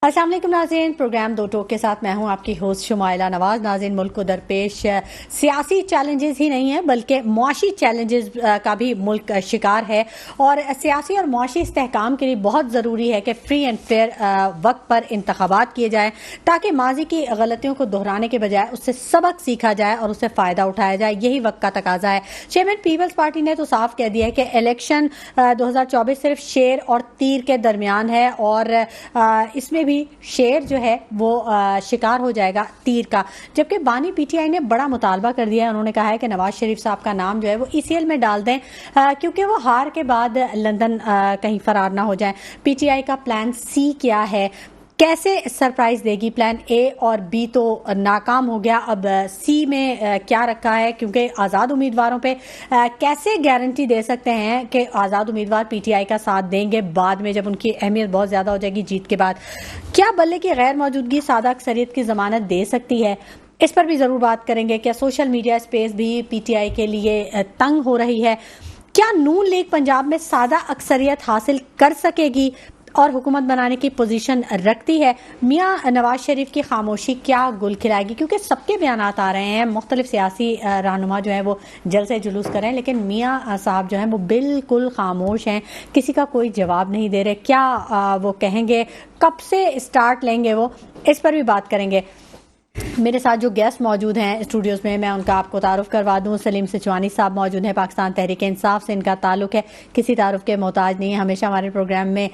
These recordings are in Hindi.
अस्सलाम वालेकुम नाज़रीन, प्रोग्राम दो टोक के साथ मैं हूं आपकी होस्ट शुमाइला नवाज। नाज़रीन, मुल्क को दरपेश सियासी चैलेंजेस ही नहीं है बल्कि मुआशी चैलेंजेस का भी मुल्क शिकार है और सियासी और मुआशी इस्तेहकाम के लिए बहुत ज़रूरी है कि फ्री एंड फेयर वक्त पर इंतखाबात किए जाएँ ताकि माजी की गलतियों को दोहराने के बजाय उससे सबक सीखा जाए और उससे फ़ायदा उठाया जाए। यही वक्त का तकाजा है। चेयरमैन पीपल्स पार्टी ने तो साफ कह दिया है कि इलेक्शन 2024 सिर्फ शेर और तीर के दरमियान है और इसमें भी शेर जो है वो शिकार हो जाएगा तीर का। जबकि बानी पीटीआई ने बड़ा मुतालबा कर दिया है। उन्होंने कहा है कि नवाज शरीफ साहब का नाम जो है वो ईसीएल में डाल दें क्योंकि वो हार के बाद लंदन कहीं फरार ना हो जाए। पीटीआई का प्लान सी क्या है, कैसे सरप्राइज देगी? प्लान ए और बी तो नाकाम हो गया, अब सी में क्या रखा है? क्योंकि आज़ाद उम्मीदवारों पे कैसे गारंटी दे सकते हैं कि आज़ाद उम्मीदवार पीटीआई का साथ देंगे बाद में जब उनकी अहमियत बहुत ज़्यादा हो जाएगी जीत के बाद? क्या बल्ले की गैर मौजूदगी सादा अक्सरियत की ज़मानत दे सकती है? इस पर भी ज़रूर बात करेंगे। क्या सोशल मीडिया स्पेस भी पीटीआई के लिए तंग हो रही है? क्या नून लीग पंजाब में सादा अक्सरियत हासिल कर सकेगी और हुकूमत बनाने की पोजीशन रखती है? मियां नवाज शरीफ की खामोशी क्या गुल खिलाएगी? क्योंकि सबके बयानात आ रहे हैं, मुख्तलिफ सियासी रहनुमा जो है वो जल्द से जुलूस कर रहे हैं, लेकिन मियां साहब जो हैं वो बिल्कुल खामोश हैं, किसी का कोई जवाब नहीं दे रहे। क्या वो कहेंगे, कब से स्टार्ट लेंगे वो? इस पर भी बात करेंगे। मेरे साथ जो गेस्ट मौजूद हैं स्टूडियोज़ में, मैं उनका आपको तारुफ करवा दूं। सलीम सिचवानी साहब मौजूद हैं, पाकिस्तान तहरीक इंसाफ से इनका ताल्लुक है, किसी तारुफ के मोहताज नहीं है, हमेशा हमारे प्रोग्राम में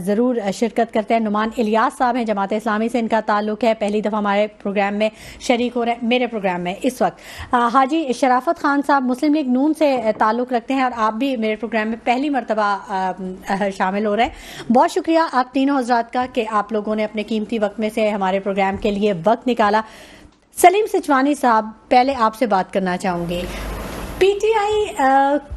ज़रूर शिरकत करते हैं। नुमान इलियास साहब हैं, जमात इस्लामी से इनका ताल्लुक है, पहली दफ़ा हमारे प्रोग्राम में शरीक हो रहे हैं, मेरे प्रोग्राम में इस वक्त। हाजी शराफत खान साहब मुस्लिम लीग नून से ताल्लुक रखते हैं और आप भी मेरे प्रोग्राम में पहली मरतबा शामिल हो रहे हैं। बहुत शुक्रिया आप तीनों हजरात का कि आप लोगों ने अपने कीमती वक्त में से हमारे प्रोग्राम के लिए वक्त निकाला। सलीम सिचवानी साहब, पहले आपसे बात करना चाहूंगी। पीटीआई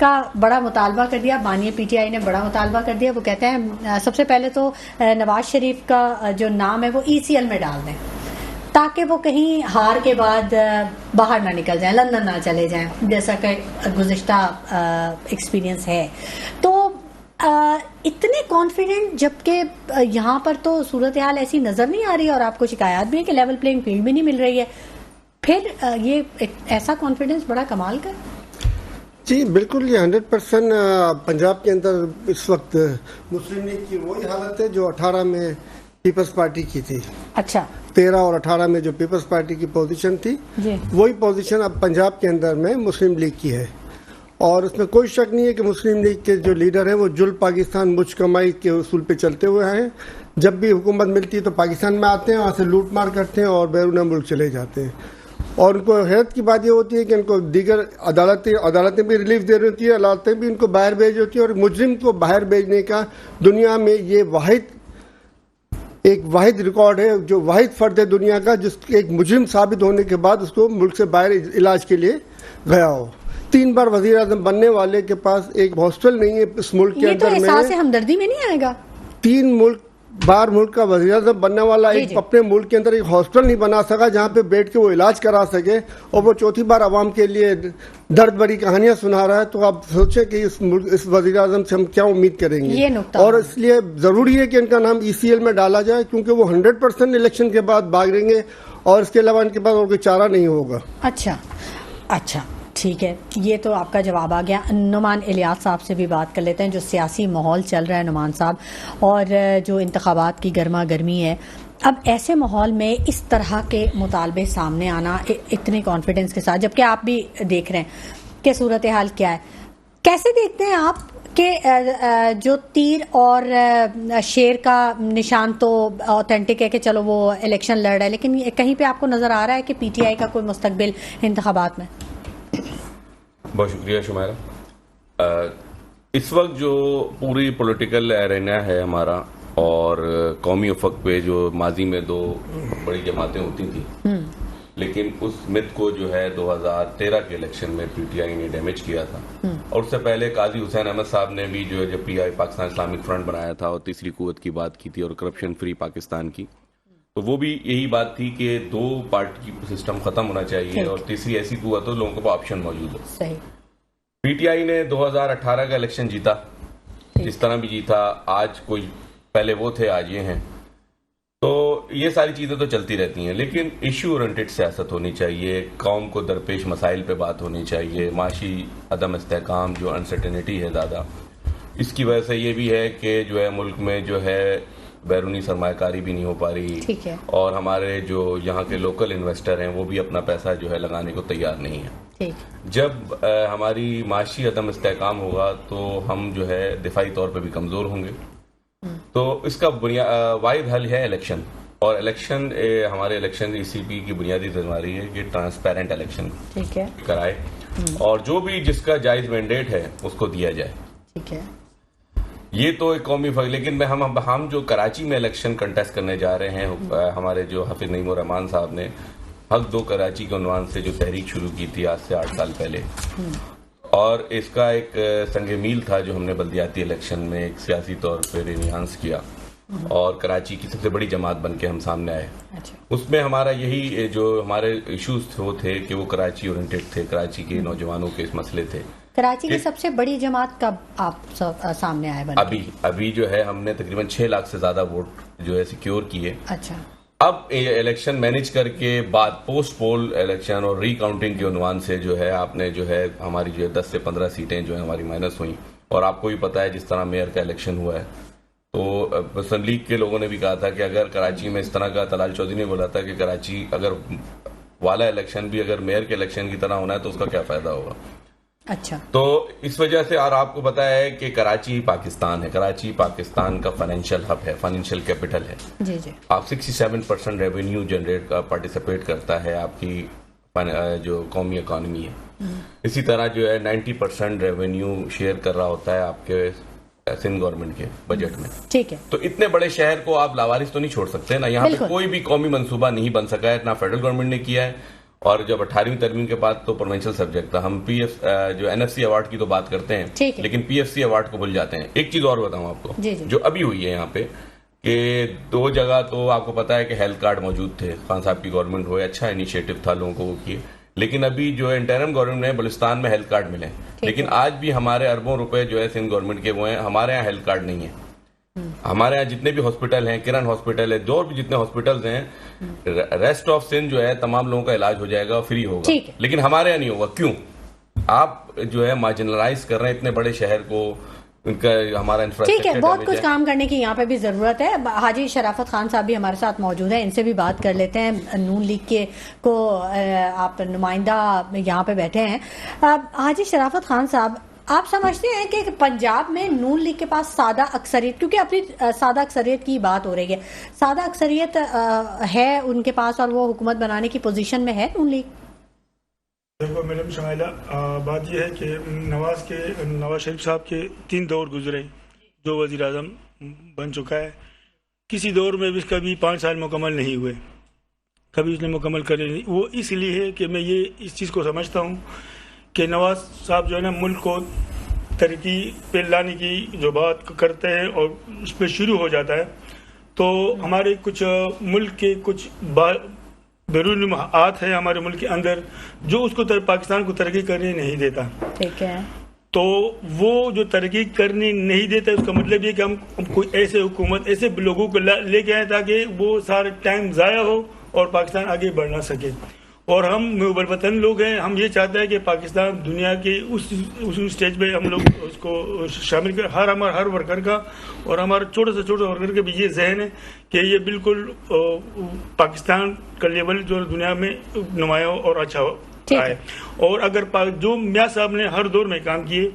का बड़ा मुतालबा कर दिया, बानी पीटीआई ने बड़ा मुतालबा कर दिया। वो कहते हैं सबसे पहले तो नवाज शरीफ का जो नाम है वो ईसीएल में डाल दें ताकि वो कहीं हार के बाद बाहर ना निकल जाए, लंदन ना चले जाएं, जैसा कि गुज़िश्ता एक्सपीरियंस है। तो इतने कॉन्फिडेंट, जबकि यहाँ पर तो सूरत हाल ऐसी नजर नहीं आ रही और आपको शिकायत भी है कि लेवल प्लेइंग फील्ड भी नहीं मिल रही है, फिर ये ऐसा कॉन्फिडेंस बड़ा कमाल का। जी बिल्कुल, ये 100% पंजाब के अंदर इस वक्त मुस्लिम लीग की वही हालत है जो 18 में पीपल्स पार्टी की थी। अच्छा, 13 और 18 में जो पीपल्स पार्टी की पोजीशन थी वही पोजीशन अब पंजाब के अंदर में मुस्लिम लीग की है। और उसमें कोई शक नहीं है कि मुस्लिम लीग के जो लीडर हैं वो जुल पाकिस्तान मुझ कमाई के उसूल पे चलते हुए हैं। जब भी हुकूमत मिलती है तो पाकिस्तान में आते हैं, वहाँ से लूट मार करते हैं और बैरून मुल्क चले जाते हैं। और उनको हैरत की बात ये होती है कि उनको दीगर अदालतें भी रिलीफ दे रही होती है, अदालतें भी उनको बाहर भेज होती है और मुजरिम को बाहर भेजने का दुनिया में ये वाहिद रिकॉर्ड है, जो वाहिद फर्द है दुनिया का जिसके एक मुजरिम साबित होने के बाद उसको मुल्क से बाहर इलाज के लिए गया हो। 3 बार वजीर आजम बनने वाले के पास एक हॉस्टल नहीं है इस मुल्क के अंदर। ये तो एहसास हमदर्दी में नहीं आएगा। 3 बार मुल्क का वजीर आजम बनने वाला एक अपने मुल्क के अंदर एक हॉस्टल नहीं बना सका जहां पे बैठ के वो इलाज करा सके, और वो चौथी बार अवाम के लिए दर्द भरी कहानियां सुना रहा है। तो आप सोचें कि इस वजीर आजम से हम क्या उम्मीद करेंगे। और इसलिए जरूरी है कि इनका नाम ईसीएल में डाला जाए क्योंकि वो 100% इलेक्शन के बाद भागेंगे और इसके अलावा इनके पास और कोई चारा नहीं होगा। अच्छा, ठीक है, ये तो आपका जवाब आ गया। नुमान इलियास साहब से भी बात कर लेते हैं। जो सियासी माहौल चल रहा है नुमान साहब, और जो इंतखाबात की गर्मा गर्मी है, अब ऐसे माहौल में इस तरह के मुतालबे सामने आना इतने कॉन्फिडेंस के साथ, जबकि आप भी देख रहे हैं कि सूरत हाल क्या है, कैसे देखते हैं आप कि जो तीर और शेर का निशान तो ऑथेंटिक है कि चलो वो इलेक्शन लड़ रहा है, लेकिन कहीं पे आपको नजर आ रहा है कि पीटीआई का कोई मुस्तकबिल इंतखाबात में? बहुत शुक्रिया शुमाइरा। इस वक्त जो पूरी पॉलिटिकल एरेना है हमारा और कौमी उफक पे जो माजी में 2 बड़ी जमातें होती थी, लेकिन उस मिथ को जो है 2013 के इलेक्शन में पीटीआई ने डैमेज किया था। और उससे पहले काजी हुसैन अहमद साहब ने भी जो है जब पीआई पाकिस्तान इस्लामिक फ्रंट बनाया था और तीसरी कुव्वत की बात की थी और करप्शन फ्री पाकिस्तान की, तो वो भी यही बात थी कि 2 पार्टी सिस्टम खत्म होना चाहिए और तीसरी ऐसी कुव्वत हो लोगों के पास ऑप्शन मौजूद हो। सही। पीटीआई ने 2018 का इलेक्शन जीता, जिस तरह भी जीता। आज कोई पहले वो थे, आज ये हैं। तो ये सारी चीज़ें तो चलती रहती हैं, लेकिन इशू ओरिएंटेड सियासत होनी चाहिए, कौम को दरपेश मसाइल पे बात होनी चाहिए। माशी अदम इस्तेहकाम, जो अनसर्टेनिटी है ज़्यादा, इसकी वजह से ये भी है कि जो है मुल्क में जो है बैरूनी सरमायाकारी भी नहीं हो पा रही, ठीक है, और हमारे जो यहाँ के लोकल इन्वेस्टर हैं वो भी अपना पैसा जो है लगाने को तैयार नहीं है। ठीक। जब हमारी माशी अदम इस्तेहकाम होगा तो हम जो है दिफाई तौर पर भी कमज़ोर होंगे। तो इसका वाहिद हल है इलेक्शन, और इलेक्शन हमारे इलेक्शन ईसीपी की बुनियादी जिम्मेदारी है कि ट्रांसपेरेंट इलेक्शन ठीक है कराए, और जो भी जिसका जायज मैंडेट है उसको दिया जाए। ठीक है, ये तो एक कौमी फर्क। लेकिन हम जो कराची में इलेक्शन कंटेस्ट करने जा रहे हैं, हमारे जो हफीज नईम उर रहमान साहब ने हक दो कराची के उन्वान से जो तहरीक शुरू की थी आज से 8 साल पहले, और इसका एक संग मील था जो हमने बल्दियाती इलेक्शन में एक सियासी तौर पर इन्हांस किया और कराची की सबसे बड़ी जमात बन के हम सामने आए। अच्छा। उसमें हमारा यही जो हमारे इश्यूज वो थे कि वो कराची ओरिएंटेड थे, कराची के नौजवानों के इस मसले थे। कराची की सबसे बड़ी जमात कब आप सामने आए बन? अभी जो है हमने तकरीबन 6 लाख से ज्यादा वोट जो है सिक्योर किए। अच्छा। अब इलेक्शन मैनेज करके बाद पोस्ट पोल इलेक्शन और रिकाउंटिंग के उन्वान से जो है आपने जो है हमारी जो है 10 से 15 सीटें जो है हमारी माइनस हुई, और आपको भी पता है जिस तरह मेयर का इलेक्शन हुआ है, तो मुस्लिम लीग के लोगों ने भी कहा था कि अगर कराची में इस तरह का, तलाल चौधरी ने बोला था कि कराची अगर वाला इलेक्शन भी अगर मेयर के इलेक्शन की तरह होना है तो उसका क्या फायदा होगा। अच्छा। तो इस वजह से, और आपको पता है कि कराची पाकिस्तान है, कराची पाकिस्तान का फाइनेंशियल हब है, फाइनेंशियल कैपिटल है। जी जी। आप 67% रेवेन्यू जनरेट का पार्टिसिपेट करता है आपकी जो कौमी इकॉनमी है। इसी तरह जो है 90% रेवेन्यू शेयर कर रहा होता है आपके सिंध गवर्नमेंट के बजट में। ठीक है। तो इतने बड़े शहर को आप लावारिस तो नहीं छोड़ सकते ना। यहाँ पे कोई भी कौमी मंसूबा नहीं बन सका है, ना फेडरल गवर्नमेंट ने किया है, और जब 18वीं तरमीम के बाद तो प्रोविंशियल सब्जेक्ट था। हम जो एनएफसी अवार्ड की तो बात करते हैं, लेकिन पीएफसी अवार्ड को भूल जाते हैं। एक चीज और बताऊं आपको, जो अभी हुई है यहाँ पे, कि 2 जगह तो आपको पता है कि हेल्थ कार्ड मौजूद थे, खान साहब की गवर्नमेंट हुए, अच्छा इनिशिएटिव था, लोगों को वो किए, लेकिन अभी जो है इंटरिम गवर्नमेंट में बलुचिस्तान में हेल्थ कार्ड मिले, लेकिन आज भी हमारे अरबों रुपए जो है सिंध गवर्नमेंट के वो हैं, हमारे यहाँ हेल्थ कार्ड नहीं है। हमारे यहाँ जितने भी हॉस्पिटल हैं, किरण हॉस्पिटल है, जो भी जितने हॉस्पिटल्स हैं, रेस्ट ऑफ सिंध जो है तमाम लोगों का इलाज हो जाएगा, फ्री होगा, लेकिन हमारे यहाँ नहीं होगा। क्यों? आप जो है मार्जिनलाइज कर रहे हैं इतने बड़े शहर को, उनका हमारा इंफ्रास्ट्रक्चर। ठीक है, बहुत कुछ काम करने की यहाँ पे भी जरूरत है। हाजी शराफत खान साहब भी हमारे साथ मौजूद हैं, इनसे भी बात कर लेते हैं। नून लीग के को आप नुमाइंदा यहाँ पे बैठे हैं। हाजी शराफत खान साहब, आप समझते हैं कि पंजाब में नून लीग के पास सादा अक्सरियत, क्योंकि अपनी सादा अक्सरियत की बात हो रही है, सादा अक्सरियत है उनके पास और वो हुकूमत बनाने की पोजीशन में है नून लीग? देखो मैडम शमाइला, बात यह है कि नवाज शरीफ साहब के 3 दौर गुजरे, जो वज़ीर आज़म बन चुका है। किसी दौर में भी कभी 5 साल मुकम्मल नहीं हुए, कभी उसने मुकम्मल करे नहीं। वो इसलिए है कि मैं ये इस चीज़ को समझता हूँ कि नवाज साहब जो है ना, मुल्क को तरक्की पे लाने की जो बात करते हैं और उस पर शुरू हो जाता है, तो हमारे कुछ मुल्क के कुछ बैरूनी हाथ है हमारे मुल्क के अंदर, जो उसको पाकिस्तान को तरक्की करने नहीं देता। ठीक है। तो वो जो तरक्की करने नहीं देता, उसका मतलब ये कि हम कोई ऐसे हुकूमत, ऐसे लोगों को लेके आए ताकि वो सारा टाइम ज़ाया हो और पाकिस्तान आगे बढ़ ना सके। और हम वतन लोग हैं, हम ये चाहते हैं कि पाकिस्तान दुनिया के उस स्टेज पे हम लोग उसको शामिल कर, हर वर्कर का और हमारा छोटे से छोटे वर्कर का भी ये जहन है कि ये बिल्कुल पाकिस्तान का लेवल जो दुनिया में नुमाया और अच्छा आए। और अगर जो मियाँ साहब ने हर दौर में काम किए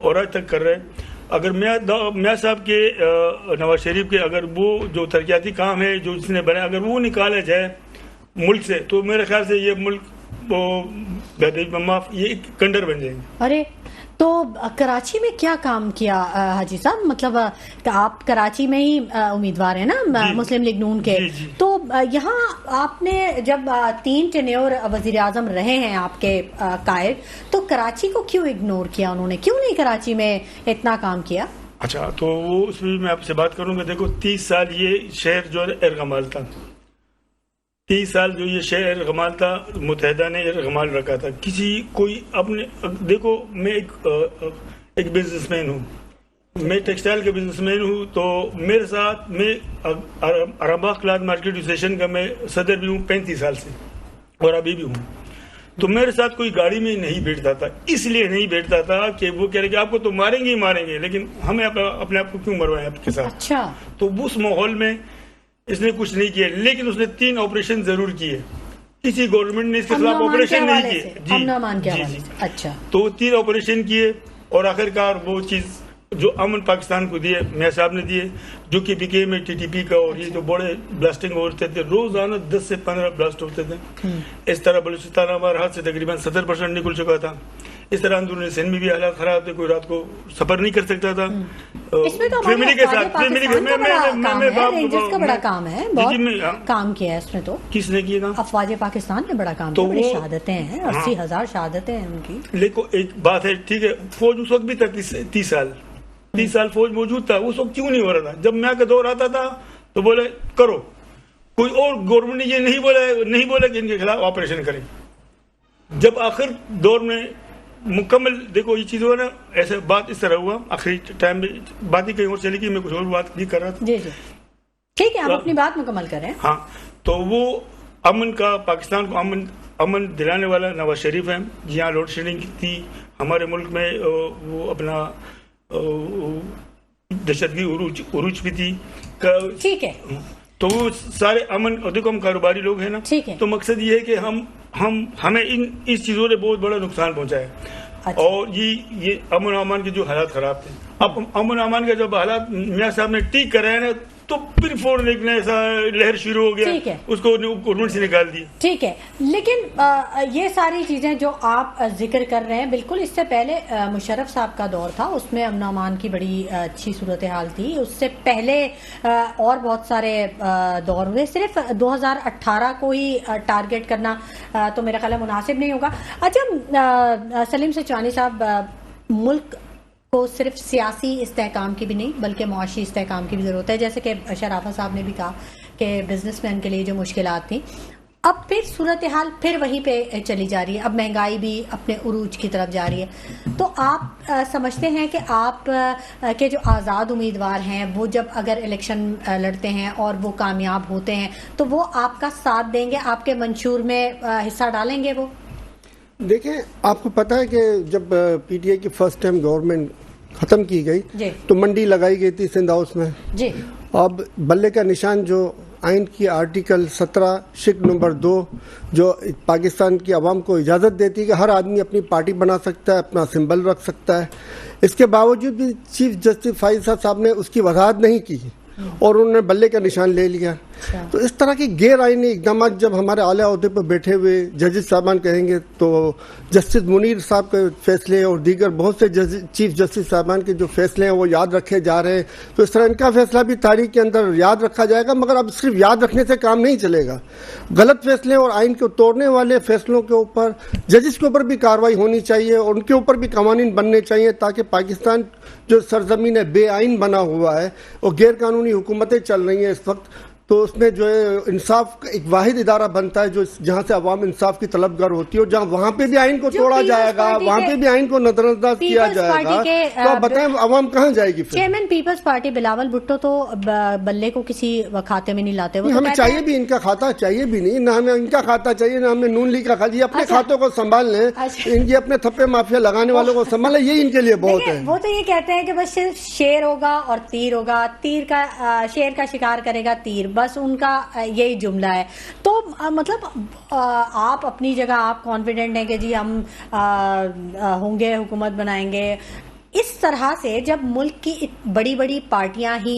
और आज तक कर रहे हैं, अगर मियाँ साहब के नवाज शरीफ के अगर वो जो तरक्याती काम है जो जिसने बनाया, अगर वो निकाला जाए मुल्क से, तो मेरे ख्याल से ये मुल्क ये एक कंडर बन जाएंगे। अरे तो कराची में क्या काम किया हाजी साहब? मतलब आप कराची में ही उम्मीदवार हैं ना मुस्लिम लीग नून के, तो यहाँ आपने जब 3 टेन्योर वजीर आजम रहे हैं आपके कायद, तो कराची को क्यों इग्नोर किया उन्होंने? क्यों नहीं कराची में इतना काम किया? अच्छा, तो वो उसमें मैं आपसे बात करूंगा। देखो 30 साल ये शहर जो है एरगमाल था, 30 साल जो ये शहर गमाल था, मुत्तहिदा ने गमाल रखा था। किसी कोई अपने, देखो मैं एक बिजनेसमैन हूँ, मैं टेक्सटाइल का बिजनेसमैन हूँ, तो मेरे साथ मैं अरबा क्लॉथ मार्केट एसोसिएशन का मैं सदर भी हूँ 35 साल से, और अभी भी हूँ। तो मेरे साथ कोई गाड़ी में नहीं बैठता था, इसलिए नहीं बैठता था कि वो कह रहे कि आपको तो मारेंगे ही मारेंगे, लेकिन हमें अपने आप को क्यों मरवाएं आपके साथ। अच्छा। तो उस माहौल में इसने कुछ नहीं किया, लेकिन उसने 3 ऑपरेशन जरूर किए। किसी गवर्नमेंट ने इसके खिलाफ ऑपरेशन नहीं किए जी। अच्छा। तो 3 ऑपरेशन किए और आखिरकार वो चीज जो अमन पाकिस्तान को दिए मियां साहब ने दिए, जो कि बीके में टीटीपी का और ये जो बड़े ब्लास्टिंग होते थे, रोजाना 10 से 15 ब्लास्ट होते थे। इस तरह बलूचिस्तान हमारे हाथ से तकरीबन 70% निकल चुका था। इस तरह अंदरूनी सिंध में भी हालात खराब थे, कोई रात को सफर नहीं कर सकता था फैमिली के साथ। फैमिली के रेंजर्स का बड़ा काम है, बहुत काम किया है उसने। तो किसने किया? अफवाज पाकिस्तान ने बड़ा काम किया, बड़ी शहादतें हैं, 80,000 शहादतें हैं उनकी। लेकिन एक बात है, ठीक है, फौज उस वक्त भी था 30 साल फौज मौजूद था, उस वक्त क्यों नहीं हो रहा था? जब मैं का दौर आता था तो बोले करो, कोई और गवर्नमेंट ने ये नहीं बोला कि इनके खिलाफ ऑपरेशन करें। जब आखिर दौर में मुकम्मल देखो ये चीज हुआ ना, ऐसे बात इस तरह हुआ, आखिरी टाइम में बात ही कहीं और चली गई, मैं कुछ और बात भी कर रहा था। जी जी ठीक है, आप अपनी बात मुकम्मल करें। हाँ, तो वो अमन का, पाकिस्तान को अमन दिलाने वाला नवाज शरीफ है। जहाँ लोड शेडिंग थी हमारे मुल्क में, वो अपना दहशतगर्दी उरूज भी थी। ठीक है, तो वो सारे अमन, और देखो हम कारोबारी लोग हैं ना, तो मकसद ये है कि हमें इस चीजों ने बहुत बड़ा नुकसान पहुंचा है। अच्छा। और ये अमन अमान के जो हालात खराब थे, अब अमन अमान के जब हालात मियां साहब ने ठीक कराए ना, तो फिर फौरन एक ऐसा लहर शुरू हो गया, उसको गवर्नमेंट से निकाल दिया। ठीक है, लेकिन ये सारी चीजें जो आप जिक्र कर रहे हैं, बिल्कुल इससे पहले मुशर्रफ साहब का दौर था, उसमें अमन अमान की बड़ी अच्छी सूरत हाल थी। उससे पहले और बहुत सारे दौर हुए, सिर्फ 2018 को ही टारगेट करना तो मेरा ख्याल मुनासिब नहीं होगा। अच्छा सलीम सिचवानी साहब, मुल्क को सिर्फ सियासी इस्तेहकाम की भी नहीं बल्कि मुआशी इस्तेहकाम की भी ज़रूरत है। जैसे कि शराफा साहब ने भी कहा कि बिजनेसमैन के लिए जो मुश्किलात थी, अब फिर सूरत हाल फिर वहीं पे चली जा रही है, अब महंगाई भी अपने उरूज की तरफ जा रही है। तो आप समझते हैं कि आप के जो आज़ाद उम्मीदवार हैं वो जब अगर इलेक्शन लड़ते हैं और वो कामयाब होते हैं तो वो आपका साथ देंगे, आपके मंशूर में हिस्सा डालेंगे वो? देखें, आपको पता है कि जब पीटीआई की फर्स्ट टाइम गवर्नमेंट खत्म की गई तो मंडी लगाई गई थी सिंध हाउस में जी। अब बल्ले का निशान जो आइन की आर्टिकल 17 शिक नंबर 2 जो पाकिस्तान की आवाम को इजाज़त देती है कि हर आदमी अपनी पार्टी बना सकता है, अपना सिंबल रख सकता है, इसके बावजूद भी चीफ जस्टिस फाइज साहब ने उसकी वजाहत नहीं की और उन्होंने बल्ले का निशान ले लिया। तो इस तरह की गैर आईनी इकदाम जब हमारे आला ओहदे पर बैठे हुए जजेस साहबान कहेंगे, तो जस्टिस मुनीर साहब के फैसले और दीगर बहुत से चीफ जस्टिस साहबान के जो फैसले हैं वो याद रखे जा रहे हैं, तो इस तरह इनका फैसला भी तारीख के अंदर याद रखा जाएगा। मगर अब सिर्फ याद रखने से काम नहीं चलेगा, गलत फैसले और आइन को तोड़ने वाले फैसलों के ऊपर जजेस के ऊपर भी कार्रवाई होनी चाहिए और उनके ऊपर भी कवानीन बनने चाहिए, ताकि पाकिस्तान जो सरजमीन बेआइन बना हुआ है और गैर कानूनी हुकूमतें चल रही हैं इस वक्त, तो उसमें जो है इंसाफ एक वाहिद इदारा बनता है जो जहाँ से अवाम इंसाफ की तलबगार होती है और जहाँ वहाँ पे भी आइन को तोड़ा जाएगा, वहाँ पे भी आइन को नजरअंदाज किया जाएगा, तो आप बताएं अवाम कहाँ जाएगी फिर? Chairman peoples party Bilawal Bhutto तो बल्ले को किसी खाते में नहीं लाते, वो हमें चाहिए भी, इनका खाता चाहिए भी नहीं, ना हमें इनका खाता चाहिए, ना हमें नून लीग का खाता। ये अपने खातों को संभाल लें, इनके अपने थप्पे माफिया लगाने वालों को संभाले, ये इनके लिए बहुत है। वो तो ये कहते हैं कि बस सिर्फ शेर होगा और तीर होगा, तीर का शेर का शिकार करेगा तीर, बस उनका यही जुमला है। तो मतलब आप अपनी जगह आप कॉन्फिडेंट हैं कि जी हम होंगे, हुकूमत बनाएंगे। इस तरह से जब मुल्क की बड़ी बड़ी पार्टियां ही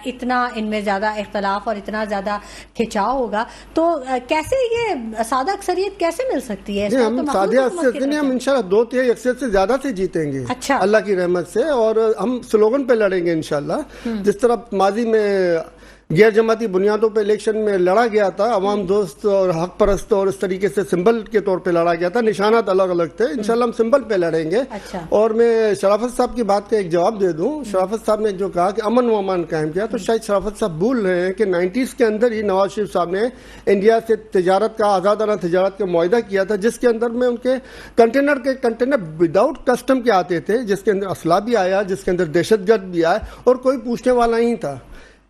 इतना इनमें ज़्यादा इख्तलाफ और इतना ज़्यादा खिंचाव होगा, तो कैसे ये सादा अक्सरियत कैसे मिल सकती है? हम सादा अक्सरियत नहीं, हम इंशाल्लाह 2/3 अक्सरियत से ज़्यादा से जीतेंगे। अच्छा, अल्लाह की रहमत से, और हम स्लोगन पे लड़ेंगे इंशाल्लाह। जिस तरह माजी में गैर जमाती बुनियादों पे इलेक्शन में लड़ा गया था, अवाम दोस्त और हक परस्त और इस तरीके से सिंबल के तौर पे लड़ा गया था, निशानात अलग अलग थे। इंशाल्लाह हम सिंबल पे लड़ेंगे। अच्छा। और मैं शराफत साहब की बात का एक जवाब दे दूं। शराफत साहब ने जो कहा कि अमन व अमान कायम किया, तो शायद शराफत साहब भूल रहे हैं कि 90s के अंदर ही नवाज शरीफ साहब ने इंडिया से तिजारत का, आज़ादाना तिजारत का मुआहदा किया था, जिसके अंदर में उनके कंटेनर विदाउट कस्टम के आते थे, जिसके अंदर असला भी आया, जिसके अंदर दहशतगर्द भी आया और कोई पूछने वाला नहीं था।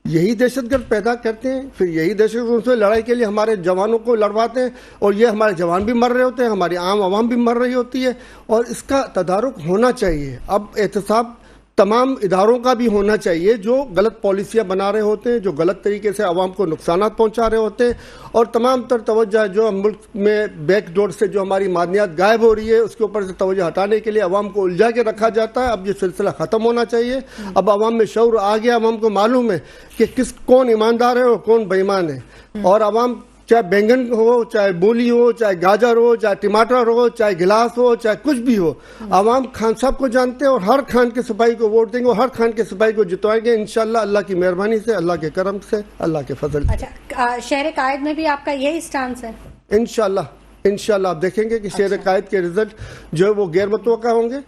यही दहशतगर्द पैदा करते हैं, फिर यही दहशतगर्द उनसे लड़ाई के लिए हमारे जवानों को लड़वाते हैं और ये हमारे जवान भी मर रहे होते हैं, हमारी आम आवाम भी मर रही होती है। और इसका तदारुक होना चाहिए। अब एहतसाब तमाम इदारों का भी होना चाहिए जो गलत पॉलिसियां बना रहे होते हैं, जो गलत तरीके से आवाम को नुकसान पहुंचा रहे होते हैं। और तमाम तर तवज्जो जो मुल्क में बैकडोर से जो हमारी मादनियात गायब हो रही है, उसके ऊपर से तवज्जो हटाने के लिए आवाम को उलझा के रखा जाता है। अब ये सिलसिला ख़त्म होना चाहिए। अब आवाम में शऊर आ गया, आवाम को मालूम है कि कौन ईमानदार है और कौन बेईमान है। और आवाम चाहे बैंगन हो, चाहे मूली हो, चाहे गाजर हो, चाहे टमाटर हो, चाहे गिलास हो, चाहे कुछ भी हो, आवाम खान साहब को जानते हैं और हर खान के सिपाही को वोट देंगे और हर खान के सिपाही को जितवाएंगे इंशाल्लाह, अल्लाह की मेहरबानी से, अल्लाह के करम से, अल्लाह के फजल से। अच्छा, शहर कायद में भी आपका यही स्टांस है? इंशाल्लाह आप देखेंगे कि शहर कायद के रिजल्ट जो है वो गैर मुतवक्का होंगे।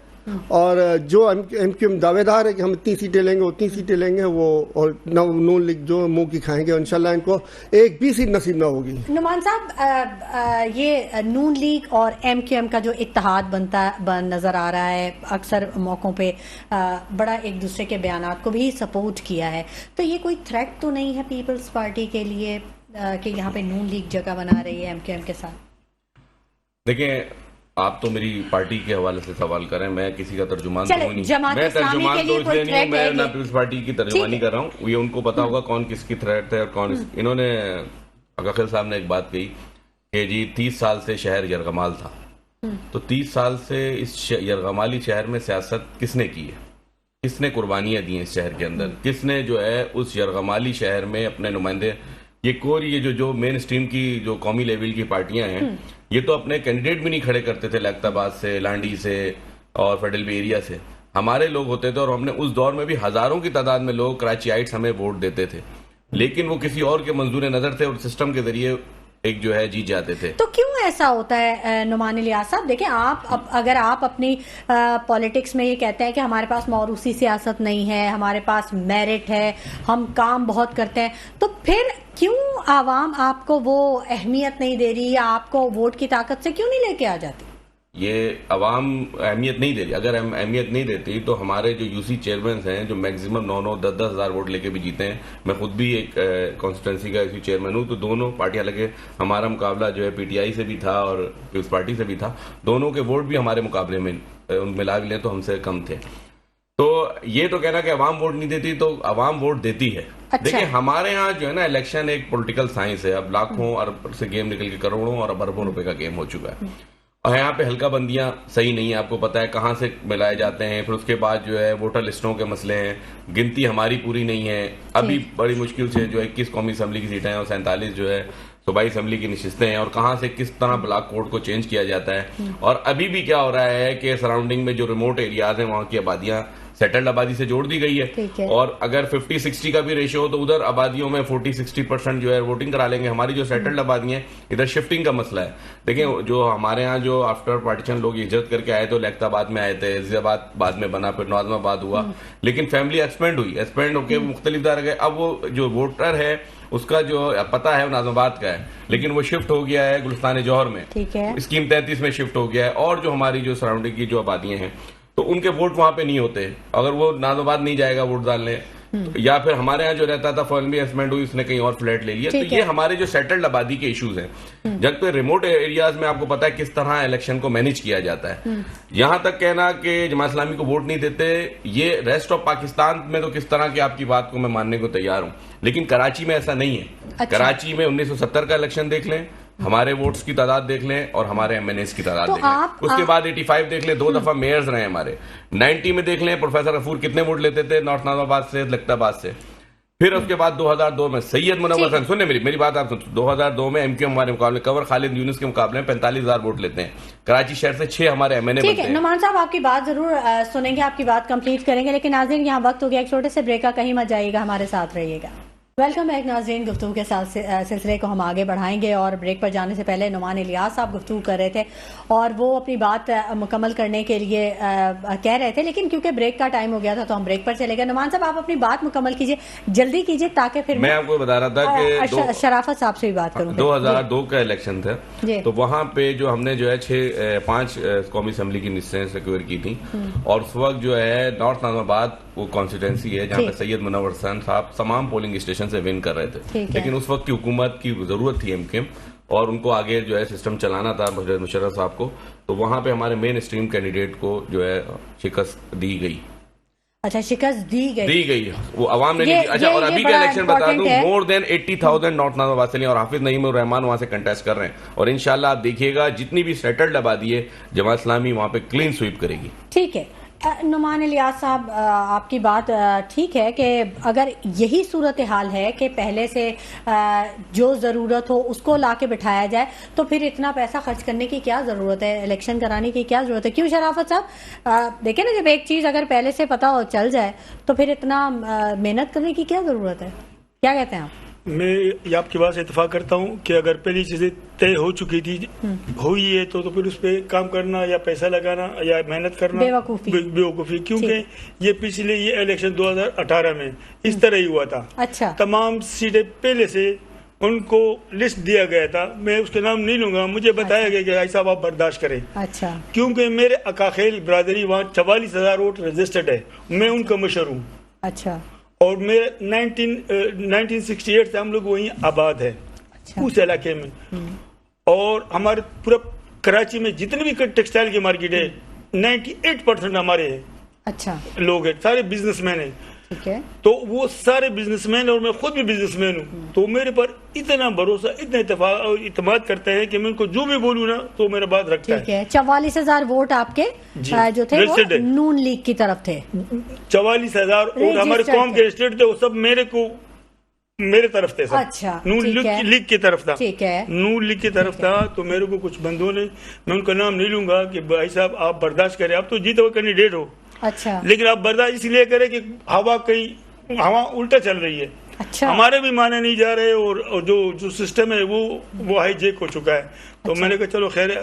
और जो एमक्यूएम दावेदार है कि हम इतनी सीटें लेंगे उतनी सीटें लेंगे, वो और नून लीग जो मुंह की खाएंगे, इंशाल्लाह इनको एक भी सीट नसीब ना होगी। नुमान साहब, ये नून लीग और एमक्यूएम का जो इत्तेहाद नजर आ रहा है, अक्सर मौकों पे बड़ा एक दूसरे के बयानात को भी सपोर्ट किया है, तो ये कोई थ्रेट तो नहीं है पीपल्स पार्टी के लिए कि यहाँ पे नून लीग जगह बना रही है एमक्यूएम के साथ? देखिए, आप तो मेरी पार्टी के हवाले से सवाल करें, मैं किसी का तर्जुमान तो नहीं। मैं तर्जुमान तो इसलिए नहीं हूँ, मैं ना पीपल्स पार्टी की तर्जुमानी कर रहा हूँ। ये उनको पता होगा कौन किसकी थ्रेट है और कौन। इन्होंने अकाखिल साहब ने एक बात कही कि जी 30 साल से शहर यरगमाल था, तो 30 साल से इस यरगमाली शहर में सियासत किसने की है, किसने कुर्बानियां दी हैं इस शहर के अंदर, किसने जो है उस यरगमाली शहर में अपने नुमाइंदे, ये जो मेन स्ट्रीम की जो कौमी लेवल की पार्टियां हैं, ये तो अपने कैंडिडेट भी नहीं खड़े करते थे लैक्ताबाद से, लांडी से और फेडरल एरिया से। हमारे लोग होते थे और हमने उस दौर में भी हजारों की तादाद में लोग कराचीआइट्स हमें वोट देते थे, लेकिन वो किसी और के मंजूर नजर थे और सिस्टम के जरिए एक जो है जीत जाते थे। तो क्यों ऐसा होता है नुमान इलियास साहब? देखिए, अगर आप अपनी पॉलिटिक्स में ये कहते हैं कि हमारे पास मौरूसी सियासत नहीं है, हमारे पास मेरिट है, हम काम बहुत करते हैं, तो फिर क्यों आवाम आपको वो अहमियत नहीं दे रही या आपको वोट की ताकत से क्यों नहीं लेके आ जाती? ये अवाम अहमियत नहीं दे रही। अगर हम अहमियत नहीं देती तो हमारे जो यूसी चेयरमैन हैं जो मैक्सिमम 9-9, 10-10 हज़ार वोट लेके भी जीते हैं, मैं खुद भी एक कॉन्स्टिट्यूंसी का यूसी चेयरमैन हूं, तो दोनों पार्टियां लगे, हमारा मुकाबला जो है पीटीआई से भी था और पीपल्स पार्टी से भी था, दोनों के वोट भी हमारे मुकाबले में मिला भी लें तो हमसे कम थे। तो ये तो कहना कि अवाम वोट नहीं देती, तो अवाम वोट देती है। अच्छा। देखिए, हमारे यहाँ जो है ना इलेक्शन एक पॉलिटिकल साइंस है। अब लाखों अरब से गेम निकल के करोड़ों और अरबों रुपए का गेम हो चुका है और यहाँ पे हल्का बंदियां सही नहीं है, आपको पता है कहाँ से मिलाए जाते हैं। फिर उसके बाद जो है वोटर लिस्टों के मसले हैं, गिनती हमारी पूरी नहीं है। अभी बड़ी मुश्किल से जो 21 कौमी असम्बली की सीटें हैं और 47 जो है सूबाई असम्बली की नशिस्तें हैं, और कहाँ से किस तरह ब्लॉक कोड को चेंज किया जाता है। और अभी भी क्या हो रहा है कि सराउंडिंग में जो रिमोट एरियाज हैं वहाँ की आबादियां सेटल्ड आबादी से जोड़ दी गई है। और अगर 50-60 का भी रेशियो हो तो उधर आबादियों में 40-60% जो है वोटिंग करा लेंगे। हमारी जो सेटल्ड आबादी है, इधर शिफ्टिंग का मसला है। देखिए, जो हमारे यहाँ जो आफ्टर पार्टीशन लोग हिजरत करके आए तो लैक्ताबाद में आए थे, इस्लामाबाद बाद में बना, फिर नवाजमाबाद हुआ, लेकिन फैमिली एक्सपेंड होकर मुख्तलिफ दार गए। अब वो जो वोटर है उसका जो पता है वो नाजमाबाद का है, लेकिन वो शिफ्ट हो गया है गुलिस्तान जौहर में, स्कीम 33 में शिफ्ट हो गया है। और जो हमारी जो सराउंडिंग की जो आबादियां हैं तो उनके वोट वहां पे नहीं होते। अगर वो नाजमाबाद नहीं जाएगा वोट डालने, या फिर हमारे यहाँ जो रहता था फैमिली एक्सपेंड हुई, उसने कहीं और फ्लैट ले लिया, तो ये हमारे जो सेटल्ड आबादी के इश्यूज हैं। जबकि रिमोट एरियाज में आपको पता है किस तरह इलेक्शन को मैनेज किया जाता है। यहां तक कहना कि जमात इस्लामी को वोट नहीं देते, ये रेस्ट ऑफ पाकिस्तान में तो किस तरह की आपकी बात को मैं मानने को तैयार हूं, लेकिन कराची में ऐसा नहीं है। अच्छा। कराची में 1970 का इलेक्शन देख लें, हमारे वोट्स की तादाद देख लें और हमारे एमएनएस की तादाद देख लें, उसके बाद 85 देख लें, 2 दफा मेयर्स रहे हमारे। 90 में देख लें प्रोफेसर गफूर कितने वोट लेते थे नॉर्थ नाजाबाद से, लख्ताबाद से। फिर उसके बाद 2002 में सैयद मुनव्वर खान, सुनिए मेरी बात आप सुन, 2002 में एमक्यूएम हमारे मुकाबले कवर खालिद यूनुस के मुकाबले में 45,000 वोट लेते हैं। कराची शहर से 6 हमारे एमएनए बनते हैं। नुमान साहब, आपकी बात जरूर सुनेंगे, आपकी बात कंप्लीट करेंगे, लेकिन नाज़रीन यहाँ वक्त हो गया एक छोटे से ब्रेक का, कहीं मत जाइएगा, हमारे साथ रहिएगा। वेलकम बैक नाज़रीन। गुफ्तगू के सिलसिले को हम आगे बढ़ाएंगे और ब्रेक पर जाने से पहले नुमान इलियास साहब गुफ्तगू कर रहे थे और वो अपनी बात मुकम्मल करने के लिए कह रहे थे, लेकिन क्योंकि ब्रेक का टाइम हो गया था तो हम ब्रेक पर चले गए। नुमान साहब, आप अपनी बात मुकम्मल कीजिए, जल्दी कीजिए, ताकि फिर मैं आपको बता रहा था कि शराफत साहब से भी बात करूँ। 2002 का इलेक्शन था, तो वहाँ पे जो हमने जो है 5 कौमी असेंबली की निश्चय सिक्योर की थी और उस वक्त जो है नॉर्थ नाज़िमाबाद वो कॉन्स्टिट्यूंसी है जहाँ पे सैयद मुनव्वर हसन साहब तमाम पोलिंग स्टेशन से विन कर रहे थे, लेकिन उस वक्त की हुकूमत की जरूरत थी एमके और उनको आगे जो है सिस्टम चलाना था मुशर्रफ साहब को, तो वहां पे हमारे मेन स्ट्रीम कैंडिडेट को जो है शिकस्त दी गई। अच्छा, शिकस्त दी गई वो अवाम ने नहीं दी। अच्छा, और अभी का इलेक्शन बता दूं, मोर देन 80,000 नॉर्थ नाज़िमाबाद से और हाफिज नईम उर रहमान वहां से कंटेस्ट कर रहे हैं और इंशाल्लाह आप देखिएगा जितनी भी सेटल्ड आबादी है जमात इस्लामी वहां पे क्लीन स्वीप करेगी। ठीक है नुमान इलियास साहब, आपकी बात ठीक है कि अगर यही सूरत हाल है कि पहले से जो ज़रूरत हो उसको ला के बिठाया जाए तो फिर इतना पैसा खर्च करने की क्या ज़रूरत है, इलेक्शन कराने की क्या ज़रूरत है? क्यों शराफत साहब, देखें ना, जब एक चीज़ अगर पहले से पता हो चल जाए तो फिर इतना मेहनत करने की क्या ज़रूरत है? क्या कहते हैं आप? मैं आपकी बात से इत्तेफाक करता हूँ कि अगर पहली चीजें तय हो चुकी थी, हुई है, तो फिर उस पर काम करना या पैसा लगाना या मेहनत करना बेवकूफ़ी, क्योंकि ये पिछले ये इलेक्शन 2018 में इस तरह ही हुआ था। अच्छा, तमाम सीटें पहले से उनको लिस्ट दिया गया था, मैं उसके नाम नहीं लूंगा, मुझे बताया गया कि भाई साहब आप बर्दाश्त करें। अच्छा, क्योंकि मेरे अकाखेल बरादरी वहाँ 44,000 वोट रजिस्टर्ड है, मैं उनका मशहूर हूँ। अच्छा, और मेरे 1968 से हम लोग वहीं आबाद है। अच्छा। उस इलाके में और हमारे पूरा कराची में जितने भी टेक्सटाइल की मार्केट है 98% हमारे है। अच्छा, लोग हैं, सारे बिजनेसमैन है। ठीक है, तो वो सारे बिजनेसमैन और मैं खुद भी बिजनेसमैन हूँ, तो मेरे पर इतना भरोसा, इतना इत्तेमाद करते हैं कि मैं उनको जो भी बोलूँ ना तो मेरा बात रखता है। 44,000 वोट आपके जो थे वो नून लीग की तरफ थे। 44,000 वोट हमारे कौम के स्टेट थे, वो सब मेरे तरफ थे सब। अच्छा, नून लीग की तरफ था। ठीक है, नून लीग की तरफ था, तो मेरे को कुछ बंदों ने, मैं उनका नाम नहीं लूंगा, कि भाई साहब आप बर्दाश्त करें, आप तो जीते हुए कैंडिडेट हो। अच्छा, लेकिन आप बर्दाश्त इसलिए करें कि हवा उल्टा चल रही है। अच्छा, हमारे भी माने नहीं जा रहे और जो सिस्टम है वो हाईजेक हो चुका है। तो अच्छा, मैंने कहा चलो खैर है,